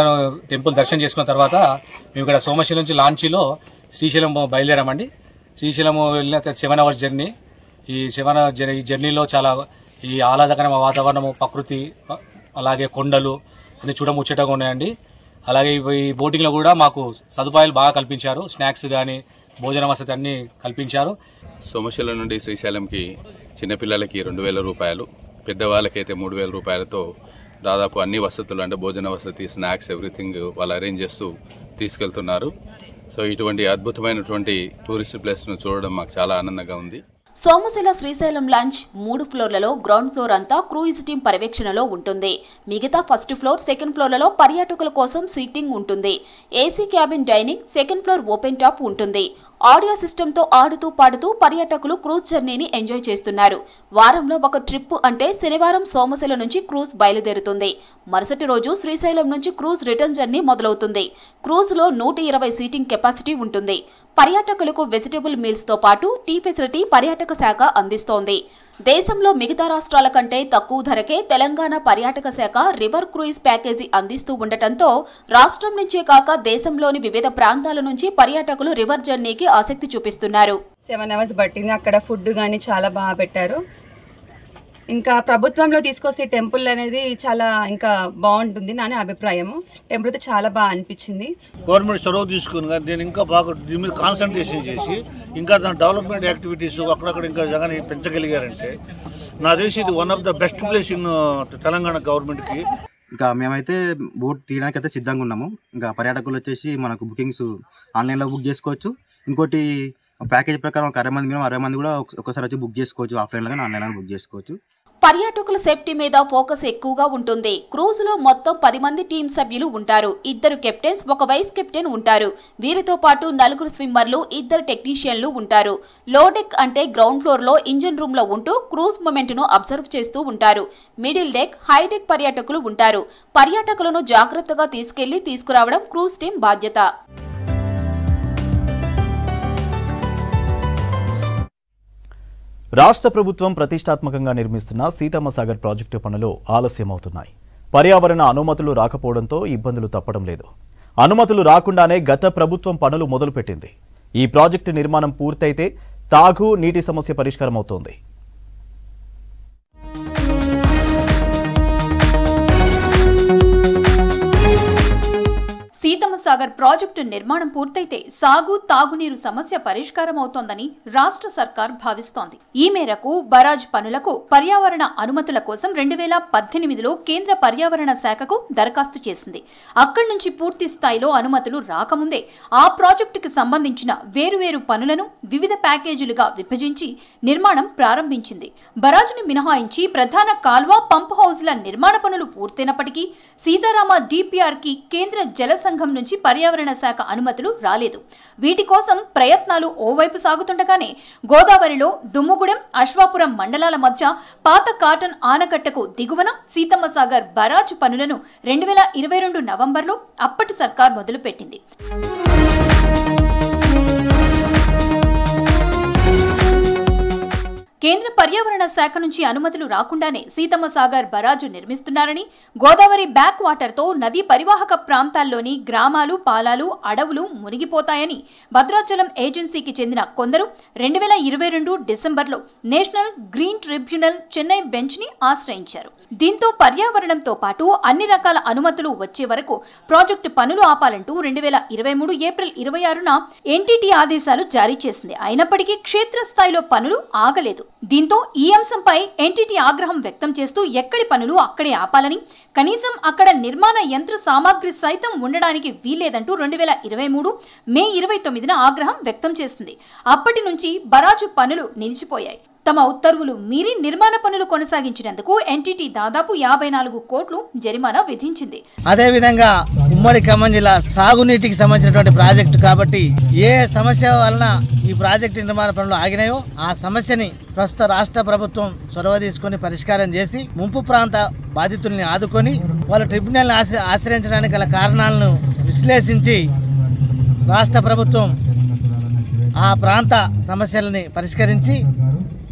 టెంపుల్ దర్శనం చేసుకున్న తర్వాత మేము ఇక్కడ సోమశిల నుంచి లాంచీలో శ్రీశైలం బయలుదేరామండి. శ్రీశైలం వెళ్ళిన 7 hours జర్నీ. ఈ 7 hours జర్నీలో చాలా ఈ ఆహ్లాదకరమైన వాతావరణము, ప్రకృతి, అలాగే కొండలు అన్ని చూడముచ్చటగా ఉన్నాయండి. అలాగే ఈ బోటింగ్లో కూడా మాకు సదుపాయాలు బాగా కల్పించారు. స్నాక్స్ కానీ భోజన వసతి అన్ని కల్పించారు. సోమశిల నుండి శ్రీశైలంకి చిన్నపిల్లలకి 2,000 రూపాయలు, పెద్దవాళ్ళకైతే 3,000 రూపాయలతో దాదాపు అన్ని వసతులు అంటే భోజన వసతి, స్నాక్స్, ఎవ్రీథింగ్ వాళ్ళు అరేంజ్ చేస్తూ తీసుకెళ్తున్నారు. సో ఇటువంటి అద్భుతమైనటువంటి టూరిస్ట్ ప్లేస్ను చూడడం మాకు చాలా ఆనందంగా ఉంది. సోమశిల శ్రీశైలం లాంచ్ 3 ఫ్లోర్లలో గ్రౌండ్ ఫ్లోర్ అంతా క్రూయిజ్ టీం పర్యవేక్షణలో ఉంటుంది. మిగతా ఫస్ట్ ఫ్లోర్, సెకండ్ ఫ్లోర్లలో పర్యాటకుల కోసం సీటింగ్ ఉంటుంది. AC cabin dining, second floor open top ఉంటుంది. ఆడియో సిస్టంతో ఆడుతూ పాడుతూ పర్యాటకులు క్రూజ్ జర్నీని ఎంజాయ్ చేస్తున్నారు. వారంలో ఒక ట్రిప్ అంటే శనివారం సోమశిల నుంచి క్రూజ్ బయలుదేరుతుంది. మరుసటి రోజు శ్రీశైలం నుంచి క్రూజ్ రిటర్న్ జర్నీ మొదలవుతుంది. క్రూజ్లో 120 సీటింగ్ కెపాసిటీ ఉంటుంది. పర్యాటకులకు వెజిటబుల్ మీల్స్ తో పాటు టీ ఫెసిలిటీ పర్యాటక శాఖ అందిస్తోంది. దేశంలో మిగతా రాష్ట్రాల కంటే తక్కువ ధరకే తెలంగాణ పర్యాటక శాఖ రివర్ క్రూయిజ్ ప్యాకేజీ అందిస్తూ ఉండటంతో రాష్ట్రం నుంచే కాక దేశంలోని వివిధ ప్రాంతాల నుంచి పర్యాటకులు రివర్ జర్నీకి ఆసక్తి చూపిస్తున్నారు. 7 hours పట్టింది. అక్కడ ఫుడ్ కానీ చాలా బాగా పెట్టారు. ఇంకా ప్రభుత్వంలో తీసుకొస్తే టెంపుల్ అనేది చాలా ఇంకా బాగుంటుంది నా అభిప్రాయము. టెంపుల్ అయితే చాలా బాగా అనిపించింది. గవర్నమెంట్ చొరవ తీసుకుని కానీ దీన్ని ఇంకా బాగా దీని మీద కాన్సన్ట్రేషన్ చేసి ఇంకా దాని డెవలప్మెంట్ యాక్టివిటీస్ అక్కడక్కడ ఇంకా జగన్ పెంచగలిగారంటే నా తెలిసి ఇది one of the best place in Telangana గవర్నమెంట్కి. ఇంకా మేమైతే బోట్ తీయడానికి అయితే సిద్ధంగా ఉన్నాము. ఇంకా పర్యాటకులు వచ్చేసి మనకు బుకింగ్స్ ఆన్లైన్లో బుక్ చేసుకోవచ్చు. ఇంకోటి ప్యాకేజ్ ప్రకారం ఒక 60 మంది, 60 మంది కూడా ఒకసారి వచ్చి బుక్ చేసుకోవచ్చు. ఆఫ్లైన్లో కానీ ఆన్లైన్లో బుక్ చేసుకోవచ్చు. పర్యాటకుల సేఫ్టీ మీద ఫోకస్ ఎక్కువగా ఉంటుంది. క్రూజ్ లో మొత్తం 10 మంది టీం సభ్యులు ఉంటారు. 2 కెప్టెన్స్, 1 వైస్ కెప్టెన్ ఉంటారు. వీరితో పాటు 4 స్విమ్మర్లు, 2 టెక్నీషియన్లు ఉంటారు. లో డెక్ అంటే గ్రౌండ్ ఫ్లోర్ లో ఇంజిన్ రూమ్ లో ఉంటూ క్రూజ్ మూమెంట్ ను అబ్జర్వ్ చేస్తూ ఉంటారు. మిడిల్ డెక్, హై డెక్ పర్యాటకులు ఉంటారు. పర్యాటకులను జాగ్రత్తగా తీసుకురావడం క్రూజ్ టీం బాధ్యత. రాష్ట్ర ప్రభుత్వం ప్రతిష్టాత్మకంగా నిర్మిస్తున్న సీతమ్మ సాగర్ ప్రాజెక్టు పనులు ఆలస్యమవుతున్నాయి. పర్యావరణ అనుమతులు రాకపోవడంతో ఇబ్బందులు తప్పడం లేదు. అనుమతులు రాకుండానే గత ప్రభుత్వం పనులు మొదలుపెట్టింది. ఈ ప్రాజెక్టు నిర్మాణం పూర్తయితే తాగు నీటి సమస్య పరిష్కారం అవుతోంది. సీతమ్మ సాగర్ ప్రాజెక్టు నిర్మాణం పూర్తయితే సాగు తాగునీరు సమస్య పరిష్కారం అవుతోందని రాష్ట్ర సర్కార్ భావిస్తోంది. ఈ మేరకు బరాజ్ పనులకు పర్యావరణ అనుమతుల కోసం 2018లో కేంద్ర పర్యావరణ శాఖకు దరఖాస్తు చేసింది. అక్కడి నుంచి పూర్తి స్థాయిలో అనుమతులు రాకముందే ఆ ప్రాజెక్టుకు సంబంధించిన వేరువేరు పనులను వివిధ ప్యాకేజీలుగా విభజించి నిర్మాణం ప్రారంభించింది. బరాజ్ను మినహాయించి ప్రధాన కాల్వ, పంప్ హౌజ్ల నిర్మాణ పనులు పూర్తయినప్పటికీ సీతారామ DPRకి కేంద్ర జల సంఘం నుంచి పర్యావరణ శాఖ అనుమతులు రాలేదు. వీటి కోసం ప్రయత్నాలు ఓవైపు సాగుతుండగానే గోదావరిలో దుమ్ముగూడెం, అశ్వాపురం మండలాల మధ్య పాత కాటన్ ఆనకట్టకు దిగువన సీతమ్మ సాగర్ బరాజ్ పనులను 2022 నవంబర్లో అప్పటి సర్కార్ మొదలుపెట్టింది. కేంద్ర పర్యావరణ శాఖ నుంచి అనుమతులు రాకుండానే సీతమ్మ సాగర్ బరాజు నిర్మిస్తున్నారని, గోదావరి బ్యాక్ వాటర్తో నదీ పరివాహక ప్రాంతాల్లోని గ్రామాలు, పాలాలు, అడవులు మునిగిపోతాయని భద్రాచలం ఏజెన్సీకి చెందిన కొందరు 2022 డిసెంబర్లో నేషనల్ గ్రీన్ ట్రిబ్యునల్ చెన్నై బెంచ్ని ఆశ్రయించారు. దీంతో పర్యావరణంతో పాటు అన్ని రకాల అనుమతులు వచ్చే వరకు ప్రాజెక్టు పనులు ఆపాలంటూ 2023 ఏప్రిల్ 26న NTT ఆదేశాలు జారీ చేసింది. అయినప్పటికీ క్షేత్రస్థాయిలో పనులు ఆగలేదు. దీంతో ఈ అంశంపై NTT ఆగ్రహం వ్యక్తం చేస్తూ ఎక్కడి పనులు అక్కడే ఆపాలని, కనీసం అక్కడ నిర్మాణ యంత్ర సామాగ్రి సైతం ఉండడానికి వీల్లేదంటూ 2023 మే 29న ఆగ్రహం వ్యక్తం చేసింది. అప్పటి నుంచి బరాజు పనులు నిలిచిపోయాయి. తమ ఉత్తర్వులు మీరి నిర్మాణ పనులు కొనసాగించినందుకు NTT దాదాపు 54 కోట్లు జరిమానా విధించింది. అదేవిధంగా ఉమ్మడి ఖమ్మం జిల్లా సాగునీటికి సంబంధించినటువంటి ప్రాజెక్టు కాబట్టి ఏ సమస్య వలన ఈ ప్రాజెక్టు నిర్మాణ పనులు ఆగినాయో ఆ సమస్యని ప్రస్తుత రాష్ట్ర ప్రభుత్వం చొరవ తీసుకొని పరిష్కారం చేసి ముంపు ప్రాంత బాధితుల్ని ఆదుకొని వాళ్ళు ట్రిబ్యునల్ని ఆశ్రయించడానికి గల కారణాలను విశ్లేషించి రాష్ట్ర ప్రభుత్వం ఆ ప్రాంత సమస్యలని పరిష్కరించి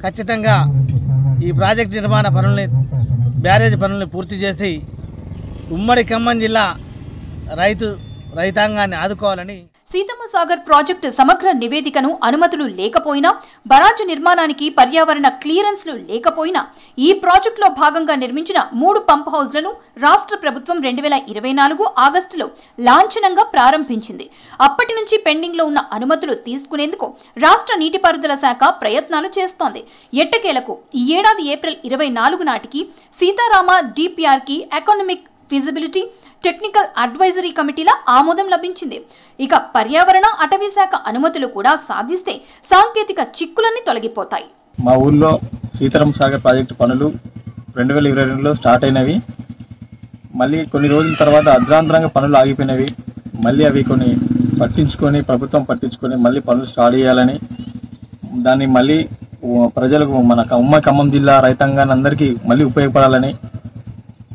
ఖచ్చితంగా ఈ ప్రాజెక్టు నిర్మాణ పనుల్ని, బ్యారేజ్ పనుల్ని పూర్తి చేసి ఉమ్మడి ఖమ్మం జిల్లా రైతాంగాన్ని ఆదుకోవాలని సీతమ్మ సాగర్ ప్రాజెక్టు సమగ్ర నివేదికను అనుమతులు లేకపోయినా, బరాజు నిర్మాణానికి పర్యావరణ క్లియరెన్స్లు లేకపోయినా ఈ ప్రాజెక్టులో భాగంగా నిర్మించిన 3 పంప్ హౌజ్లను రాష్ట్ర ప్రభుత్వం 2024 ఆగస్టులో లాంఛనంగా ప్రారంభించింది. అప్పటి నుంచి పెండింగ్లో ఉన్న అనుమతులు తీసుకునేందుకు రాష్ట్ర నీటిపారుదల శాఖ ప్రయత్నాలు చేస్తోంది. ఎట్టకేలకు ఈ ఏడాది ఏప్రిల్ 24 నాటికి సీతారామ DPRకి ఎకనామిక్ ఫిజిబిలిటీ, టెక్నికల్ అడ్వైజరీ కమిటీల ఆమోదం లభించింది. ఇక పర్యావరణ, అటవీ శాఖ అనుమతులు కూడా సాధిస్తే సాంకేతిక చిక్కులన్నీ తొలగిపోతాయి. మా ఊర్లో సీతారామ సాగర్ ప్రాజెక్టు పనులు 2022లో స్టార్ట్ అయినవి. మళ్ళీ కొన్ని రోజుల తర్వాత అర్ధాంతరంగా పనులు ఆగిపోయినవి. మళ్ళీ అవి కొన్ని ప్రభుత్వం పట్టించుకొని మళ్ళీ పనులు స్టార్ట్ చేయాలని, దాన్ని మళ్ళీ ప్రజలకు, మన ఖమ్మం జిల్లా రైతాంగాన్ని అందరికీ మళ్ళీ ఉపయోగపడాలని,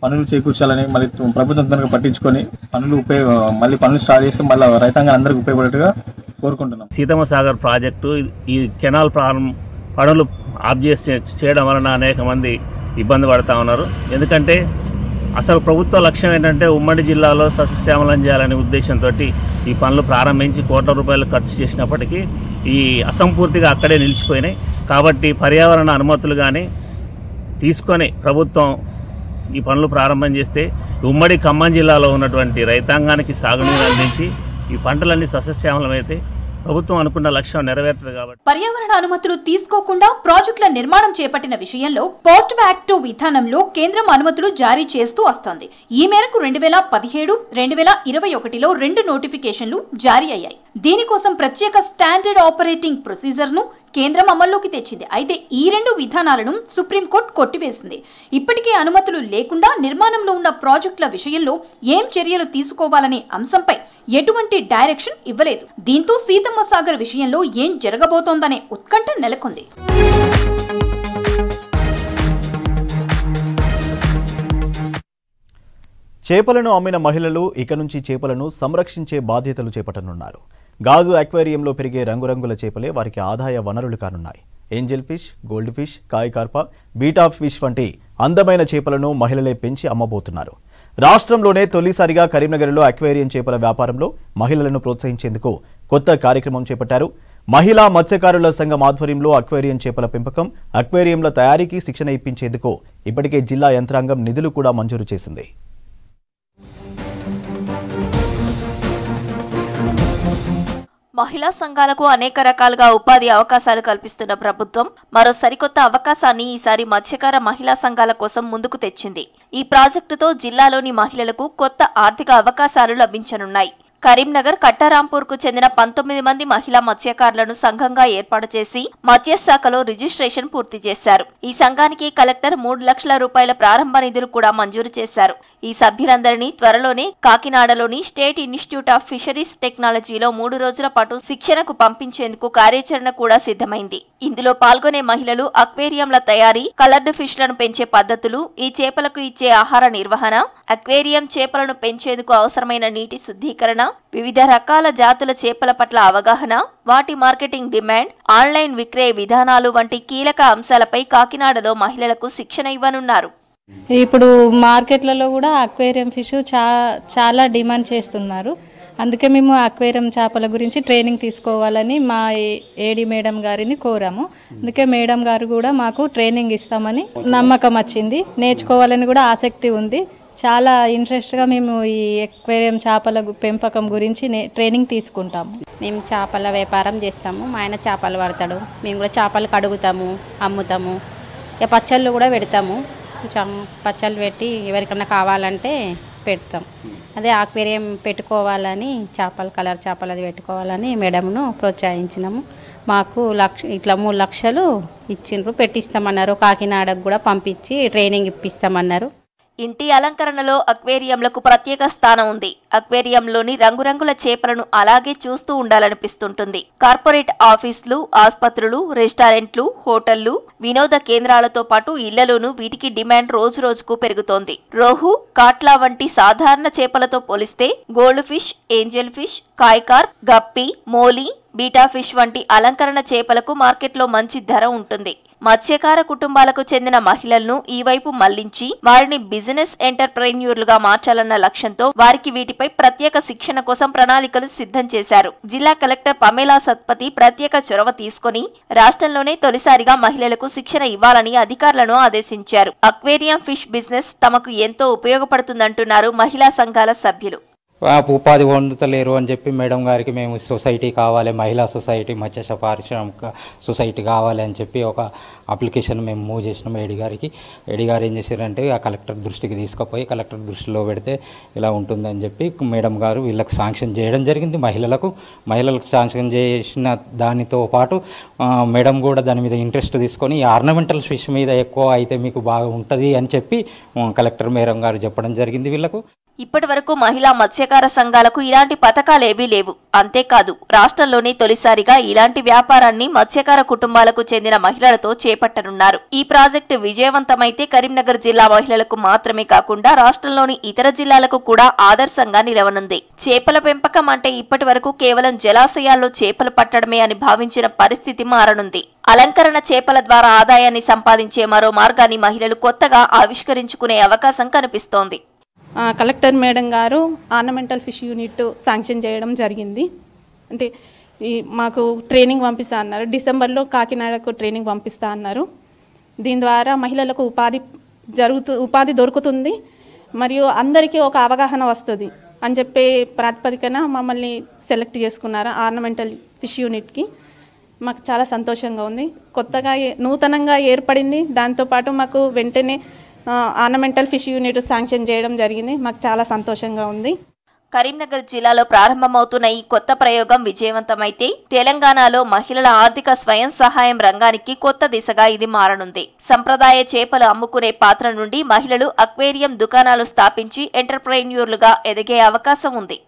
పనులు చేకూర్చాలని మళ్ళీ ప్రభుత్వం తనకు పట్టించుకొని మళ్ళీ పనులు స్టార్ట్ చేస్తే మళ్ళీ రైతాంగాన్ని అందరికీ ఉపయోగపడేట్టుగా కోరుకుంటున్నాం. సీతమ్మ సాగర్ ప్రాజెక్టు ఈ కెనాల్ పనులు ఆఫ్ చేయడం వలన అనేక మంది ఇబ్బంది పడుతూ ఉన్నారు. ఎందుకంటే అసలు ప్రభుత్వ లక్ష్యం ఏంటంటే ఉమ్మడి జిల్లాలో సస్యశ్యామలం చేయాలనే ఉద్దేశంతో ఈ పనులు ప్రారంభించి కోట్ల రూపాయలు ఖర్చు చేసినప్పటికీ ఈ అసంపూర్తిగా అక్కడే నిలిచిపోయినాయి. కాబట్టి పర్యావరణ అనుమతులు కానీ తీసుకొని ప్రభుత్వం ఈ పనులు ప్రారంభం చేస్తే ఉమ్మడి ఖమ్మం జిల్లాలో ఉన్నటువంటి రైతాంగానికి సాగునీరు అందించి ఈ పంటలన్నీ సస్యశ్యామలమైతే ప్రభుత్వం అనుకున్న లక్ష్యం నెరవేరుతుంది. కాబట్టి పర్యావరణ అనుమతులు తీసుకోకుండా ప్రాజెక్టుల నిర్మాణం చేపట్టిన విషయంలో పోస్ట్ యాక్టివ్ విధానంలో కేంద్రం అనుమతులు జారీ చేస్తూ వస్తోంది. ఈ మేరకు 2017, 2021లో 2 నోటిఫికేషన్లు జారీ అయ్యాయి. దీనికోసం ప్రత్యేక స్టాండర్డ్ ఆపరేటింగ్ ప్రొసీజర్ను కేంద్రం అమల్లోకి తెచ్చింది. అయితే ఈ 2 విధానాలను సుప్రీంకోర్టు కొట్టివేసింది. ఇప్పటికే అనుమతులు లేకుండా నిర్మాణంలో ఉన్న ప్రాజెక్టుల విషయంలో ఏం చర్యలు తీసుకోవాలనే అంశంపై ఎటువంటి డైరెక్షన్ ఇవ్వలేదు. దీంతో సీతమ్మ సాగర్ విషయంలో ఏం జరగబోతోందనే ఉత్కంఠ నెలకొంది. చేపలను అమ్మిన మహిళలు ఇక నుంచి చేపలను సంరక్షించే బాధ్యతలు చేపట్టనున్నారు. గాజు అక్వేరియంలో పెరిగే రంగురంగుల చేపలే వారికి ఆదాయ వనరులు కానున్నాయి. ఏంజల్ ఫిష్, గోల్డ్ ఫిష్, కాయకార్ప, బీటా ఫిష్ వంటి అందమైన చేపలను మహిళలే పెంచి అమ్మబోతున్నారు. రాష్ట్రంలోనే తొలిసారిగా కరీంనగర్లో అక్వేరియం చేపల వ్యాపారంలో మహిళలను ప్రోత్సహించేందుకు కొత్త కార్యక్రమం చేపట్టారు. మహిళా మత్స్యకారుల సంఘం ఆధ్వర్యంలో అక్వేరియం చేపల పెంపకం, అక్వేరియంల తయారీకి శిక్షణ ఇప్పించేందుకు ఇప్పటికే జిల్లా యంత్రాంగం నిధులు కూడా మంజూరు చేసింది. మహిళా సంఘాలకు అనేక రకాలుగా ఉపాధి అవకాశాలు కల్పిస్తున్న ప్రభుత్వం మరో సరికొత్త అవకాశాన్ని ఈసారి మత్స్యకార మహిళా సంఘాల కోసం ముందుకు తెచ్చింది. ఈ ప్రాజెక్టుతో జిల్లాలోని మహిళలకు కొత్త ఆర్థిక అవకాశాలు లభించనున్నాయి. కరీంనగర్ కట్టారాంపూర్కు చెందిన 19 మంది మహిళా మత్స్యకారులను సంఘంగా ఏర్పాటు చేసి మత్స్యశాఖలో రిజిస్ట్రేషన్ పూర్తి చేశారు. ఈ సంఘానికి కలెక్టర్ 3 లక్షల రూపాయల ప్రారంభ నిధులు కూడా మంజూరు చేశారు. ఈ సభ్యులందరినీ త్వరలోనే కాకినాడలోని స్టేట్ ఇన్స్టిట్యూట్ ఆఫ్ ఫిషరీస్ టెక్నాలజీలో 3 రోజుల పాటు శిక్షణకు పంపించేందుకు కార్యాచరణ కూడా సిద్ధమైంది. ఇందులో పాల్గొనే మహిళలు అక్వేరియంల తయారీ, కలర్డ్ ఫిష్లను పెంచే పద్ధతులు, ఈ చేపలకు ఇచ్చే ఆహార నిర్వహణ, అక్వేరియం చేపలను పెంచేందుకు అవసరమైన నీటి శుద్ధీకరణ, వివిధ రకాల జాతుల చేపల పట్ల అవగాహన, వాటి మార్కెటింగ్ డిమాండ్, ఆన్లైన్ విక్రయ విధానాలు వంటి కీలక అంశాలపై కాకినాడలో మహిళలకు శిక్షణ ఇవ్వనున్నారు. ఇప్పుడు మార్కెట్లలో కూడా అక్వేరియం ఫిష్ చాలా డిమాండ్ చేస్తున్నారు. అందుకే మేము అక్వేరియం చేపల గురించి ట్రైనింగ్ తీసుకోవాలని మా ఏడి మేడం గారిని కోరాము. అందుకే మేడం గారు కూడా మాకు ట్రైనింగ్ ఇస్తామని నమ్మకం వచ్చింది. నేర్చుకోవాలని కూడా ఆసక్తి ఉంది. చాలా ఇంట్రెస్ట్గా మేము ఈ అక్వేరియం చేపల పెంపకం గురించి ట్రైనింగ్ తీసుకుంటాము. మేము చేపల వ్యాపారం చేస్తాము. మా ఆయన చేపలు పడతాడు, మేము కూడా చేపలు కడుగుతాము, అమ్ముతాము. ఇక పచ్చళ్ళు కూడా పెడతాము. పచ్చళ్ళు పెట్టి ఎవరికన్నా కావాలంటే పెడతాం. అదే అక్వేరియం పెట్టుకోవాలని కలర్ చేపలు అది పెట్టుకోవాలని మేడంను ప్రోత్సహించినాము. మాకు ఇట్లా 3 లక్షలు ఇచ్చిండ్రు, పెట్టిస్తామన్నారు. కాకినాడకు కూడా పంపించి ట్రైనింగ్ ఇప్పిస్తామన్నారు. ఇంటి అలంకరణలో అక్వేరియంలకు ప్రత్యేక స్థానం ఉంది. అక్వేరియంలోని రంగురంగుల చేపలను అలాగే చూస్తూ ఉండాలనిపిస్తుంటుంది. కార్పొరేట్ ఆఫీసులు, ఆసుపత్రులు, రెస్టారెంట్లు, హోటళ్లు, వినోద కేంద్రాలతో పాటు ఇళ్లలోనూ వీటికి డిమాండ్ రోజు రోజుకు పెరుగుతోంది. రోహు, కాట్లా వంటి సాధారణ చేపలతో పోలిస్తే gold fish, angel fish, koi carp, guppy, molly, betta fish వంటి అలంకరణ చేపలకు మార్కెట్లో మంచి ధర ఉంటుంది. మత్స్యకార కుటుంబాలకు చెందిన మహిళలను ఈ వైపు మళ్లించి వారిని బిజినెస్ ఎంటర్ప్రెన్యూర్లుగా మార్చాలన్న లక్ష్యంతో వారికి వీటిపై ప్రత్యేక శిక్షణ కోసం ప్రణాళికలు సిద్ధం చేశారు. జిల్లా కలెక్టర్ పమేలా సత్పతి ప్రత్యేక చొరవ తీసుకుని రాష్ట్రంలోనే తొలిసారిగా మహిళలకు శిక్షణ ఇవ్వాలని అధికారులను ఆదేశించారు. అక్వేరియం ఫిష్ బిజినెస్ తమకు ఎంతో ఉపయోగపడుతుందంటున్నారు మహిళా సంఘాల సభ్యులు. ఉపాధి పొందుతలేరు అని చెప్పి మేడం గారికి మేము సొసైటీ కావాలి, మహిళా సొసైటీ, మత్స్య పారిశ్రామిక సొసైటీ కావాలి అని చెప్పి ఒక అప్లికేషన్ మేము మూవ్ చేసినాం ఏడీ గారికి. ఏడీ గారు ఏం చేశారంటే ఆ కలెక్టర్ దృష్టికి తీసుకుపోయి కలెక్టర్ దృష్టిలో పెడితే ఇలా ఉంటుందని చెప్పి మేడం గారు వీళ్ళకి శాంక్షన్ చేయడం జరిగింది. మహిళలకు శాంక్షన్ చేసిన దానితో పాటు మేడం కూడా దాని మీద ఇంట్రెస్ట్ తీసుకొని ఆర్నమెంటల్ ఫిష్ మీద ఎక్కువ అయితే మీకు బాగా ఉంటుంది అని చెప్పి కలెక్టర్ మేడం గారు చెప్పడం జరిగింది వీళ్లకు. ఇప్పటి వరకు మహిళా మత్స్యకార సంఘాలకు ఇలాంటి పథకాలేవీ లేవు. అంతేకాదు రాష్ట్రంలోనే తొలిసారిగా ఇలాంటి వ్యాపారాన్ని మత్స్యకార కుటుంబాలకు చెందిన మహిళలతో చేపట్టనున్నారు. ఈ ప్రాజెక్టు విజయవంతమైతే కరీంనగర్ జిల్లా మహిళలకు మాత్రమే కాకుండా రాష్ట్రంలోని ఇతర జిల్లాలకు కూడా ఆదర్శంగా నిలవనుంది. చేపల పెంపకం అంటే ఇప్పటి వరకు కేవలం జలాశయాల్లో చేపలు పట్టడమే అని భావించిన పరిస్థితి మారనుంది. అలంకరణ చేపల ద్వారా ఆదాయాన్ని సంపాదించే మరో మార్గాన్ని మహిళలు కొత్తగా ఆవిష్కరించుకునే అవకాశం కనిపిస్తోంది. కలెక్టర్ మేడం గారు ఆర్నమెంటల్ ఫిష్ యూనిట్ శాంక్షన్ చేయడం జరిగింది. అంటే మాకు ట్రైనింగ్ పంపిస్తా అన్నారు. డిసెంబర్లో కాకినాడకు ట్రైనింగ్ పంపిస్తా అన్నారు. దీని ద్వారా మహిళలకు ఉపాధి దొరుకుతుంది మరియు అందరికీ ఒక అవగాహన వస్తుంది అని చెప్పే ప్రాతిపదికన మమ్మల్ని సెలెక్ట్ చేసుకున్నారు ఆర్నమెంటల్ ఫిష్ యూనిట్కి. మాకు చాలా సంతోషంగా ఉంది. కొత్తగా నూతనంగా ఏర్పడింది. దాంతోపాటు మాకు వెంటనే ఆర్నమెంటల్ ఫిష్ యూనిట్ శాంక్షన్ చేయడం జరిగింది. మాకు చాలా సంతోషంగా ఉంది. కరీంనగర్ జిల్లాలో ప్రారంభమవుతున్న ఈ కొత్త ప్రయోగం విజయవంతమైతే తెలంగాణలో మహిళల ఆర్థిక స్వయం సహాయం రంగానికి కొత్త దిశగా ఇది మారనుంది. సంప్రదాయ చేపలు అమ్ముకునే పాత్ర నుండి మహిళలు అక్వేరియం దుకాణాలు స్థాపించి ఎంటర్ప్రెన్యూర్లుగా ఎదిగే అవకాశం ఉంది.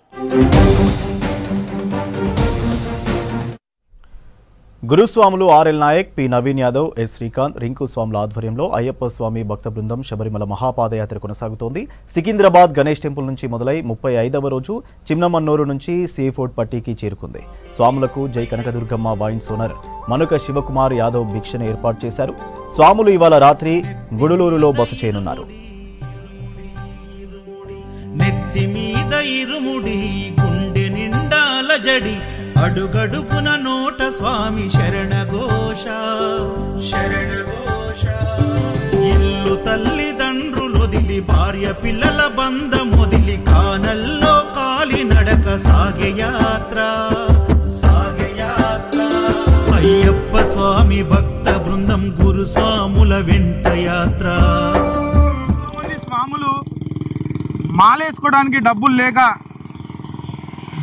గురుస్వాములు RL Nayak, P Naveen Yadav, S Srikanth, Rinku స్వాముల ఆధ్వర్యంలో అయ్యప్ప స్వామి భక్త బృందం శబరిమల మహాపాదయాత్ర కొనసాగుతోంది. సికింద్రాబాద్ గణేష్ టెంపుల్ నుంచి మొదలై 35వ రోజు చిన్నమన్నూరు నుంచి సీ ఫుడ్ పట్టీకి చేరుకుంది. స్వాములకు జై కనకదుర్గమ్మ వైన్స్ ఓనర్ మనుక శివకుమార్ యాదవ్ భిక్షను ఏర్పాటు చేశారు. స్వాములు ఇవాళ రాత్రి గుడులూరులో బస చేయనున్నారు. అడుగడుగున నోట స్వామి శరణఘోష శరణఘోష. ఇల్లు తల్లిదండ్రులొదిలి భార్య పిల్లల బంధమొదిలి కానల్లో కాలి నడక సాగయాత్ర సాగయాత్ర. అయ్యప్ప స్వామి భక్త బృందం గురుస్వాముల వెంట యాత్ర. స్వాములు మాలేసుకోవడానికి డబ్బులు లేక,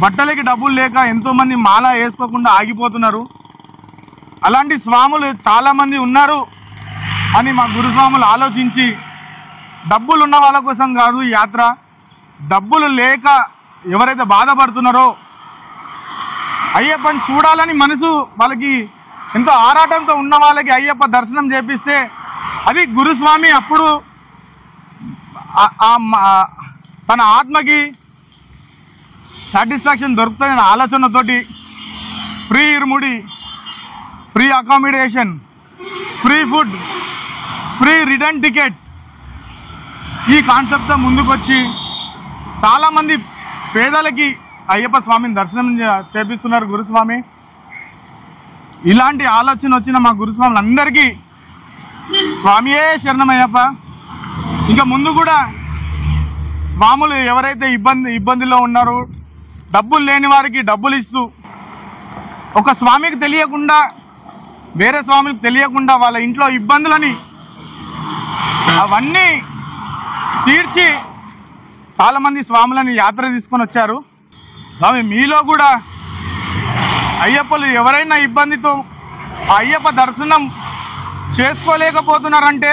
బట్టలకి డబ్బులు లేక ఎంతోమంది మాల వేసుకోకుండా ఆగిపోతున్నారు. అలాంటి స్వాములు చాలామంది ఉన్నారు అని మా గురుస్వాములు ఆలోచించి డబ్బులు ఉన్న వాళ్ళ కోసం కాదు ఈ యాత్ర, డబ్బులు లేక ఎవరైతే బాధపడుతున్నారో అయ్యప్పని చూడాలని మనసు వాళ్ళకి ఎంతో ఆరాటంతో ఉన్న వాళ్ళకి అయ్యప్ప దర్శనం చేపిస్తే అది గురుస్వామి అప్పుడు తన ఆత్మకి సాటిస్ఫాక్షన్ దొరుకుతుందనే ఆలోచనతోటి free irumudi, free accommodation, free food, free return ticket ఈ కాన్సెప్ట్తో ముందుకొచ్చి చాలామంది పేదలకి అయ్యప్ప స్వామిని దర్శనం చేపిస్తున్నారు గురుస్వామి. ఇలాంటి ఆలోచన వచ్చిన మా గురుస్వాములందరికీ స్వామియే శరణమయ్యప్ప. ఇంకా ముందు కూడా స్వాములు ఎవరైతే ఇబ్బందిలో ఉన్నారో డబ్బులు లేని వారికి డబ్బులు ఇస్తూ, ఒక స్వామికి తెలియకుండా వేరే స్వామికి తెలియకుండా వాళ్ళ ఇంట్లో ఇబ్బందులని అవన్నీ తీర్చి చాలామంది స్వాములని యాత్ర తీసుకొని వచ్చారు. స్వామి మీలో కూడా అయ్యప్పలు ఎవరైనా ఇబ్బందితో అయ్యప్ప దర్శనం చేసుకోలేకపోతున్నారంటే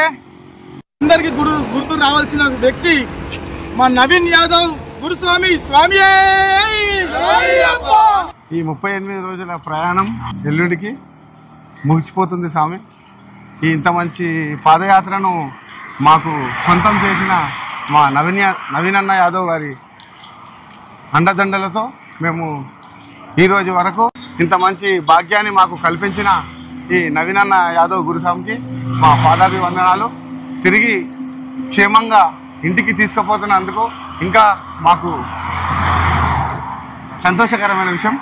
అందరికీ గుర్తు రావాల్సిన వ్యక్తి మా నవీన్ యాదవ్ గురుస్వామి. స్వామి ఈ 38 రోజుల ప్రయాణం ఎల్లుండికి ముగిసిపోతుంది స్వామి. ఈ ఇంత మంచి పాదయాత్రను మాకు సొంతం చేసిన మా నవీనన్న యాదవ్ గారి అండదండలతో మేము ఈరోజు వరకు ఇంత మంచి భాగ్యాన్ని మాకు కల్పించిన ఈ నవీనన్న యాదవ్ గురుస్వామికి మా పాదాభివందనాలు. తిరిగి క్షేమంగా ఇంటికి తీసుకుపోతున్నందుకు ఇంకా మాకు సంతోషకరమైన విషయం.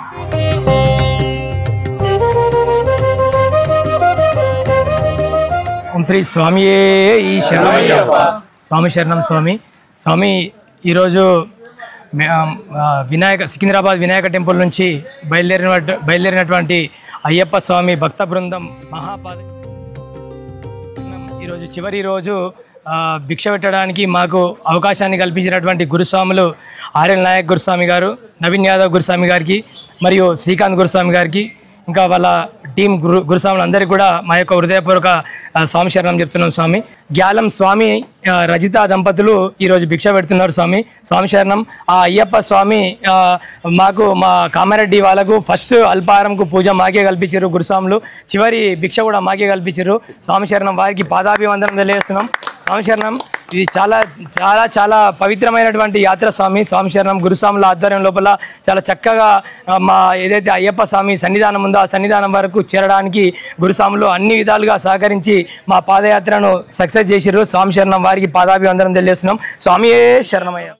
ఓం శ్రీ స్వామియే ఈ శరణమయ్యప్ప. స్వామి శరణం స్వామి. స్వామి ఈరోజు సికింద్రాబాద్ వినాయక టెంపుల్ నుంచి బయలుదేరినటువంటి అయ్యప్ప స్వామి భక్త బృందం మహాపాద ఈరోజు చివరి రోజు భిక్ష పెట్టడానికి మాకు అవకాశాన్ని కల్పించినటువంటి గురుస్వాములు ఆర్ఎల్ నాయక్ గురుస్వామి గారు, నవీన్ యాదవ్ గురుస్వామి గారికి మరియు శ్రీకాంత్ గురుస్వామి గారికి, ఇంకా వాళ్ళ టీం గురుస్వాములందరికీ కూడా మా యొక్క హృదయపూర్వక స్వామి శరణం చెప్తున్నాం స్వామి. గ్యాలం స్వామి రజిత దంపతులు ఈరోజు భిక్ష పెడుతున్నారు స్వామి. స్వామి శరణం. ఆ అయ్యప్ప స్వామి మాకు మా కామారెడ్డి వాళ్ళకు ఫస్ట్ అల్పాహారంకు పూజ మాకే కల్పించారు గురుస్వాములు, చివరి భిక్ష కూడా మాకే కల్పించారు. స్వామి శరణం. వారికి పాదాభివందనం తెలియజేస్తున్నాం. స్వామి శరణం. ఇది చాలా చాలా చాలా పవిత్రమైనటువంటి యాత్ర స్వామి. స్వామి శరణం. గురుస్వాముల ఆధ్వర్యం లోపల చాలా చక్కగా మా ఏదైతే అయ్యప్ప స్వామి సన్నిధానం ఉందో ఆ సన్నిధానం వరకు చేరడానికి గురుస్వాములు అన్ని విధాలుగా సహకరించి మా పాదయాత్రను సక్సెస్ చేసిర్రు. స్వామి శరణం. వారికి పాదాభివందనం తెలియజేస్తున్నాం. స్వామియే శరణమయ్య.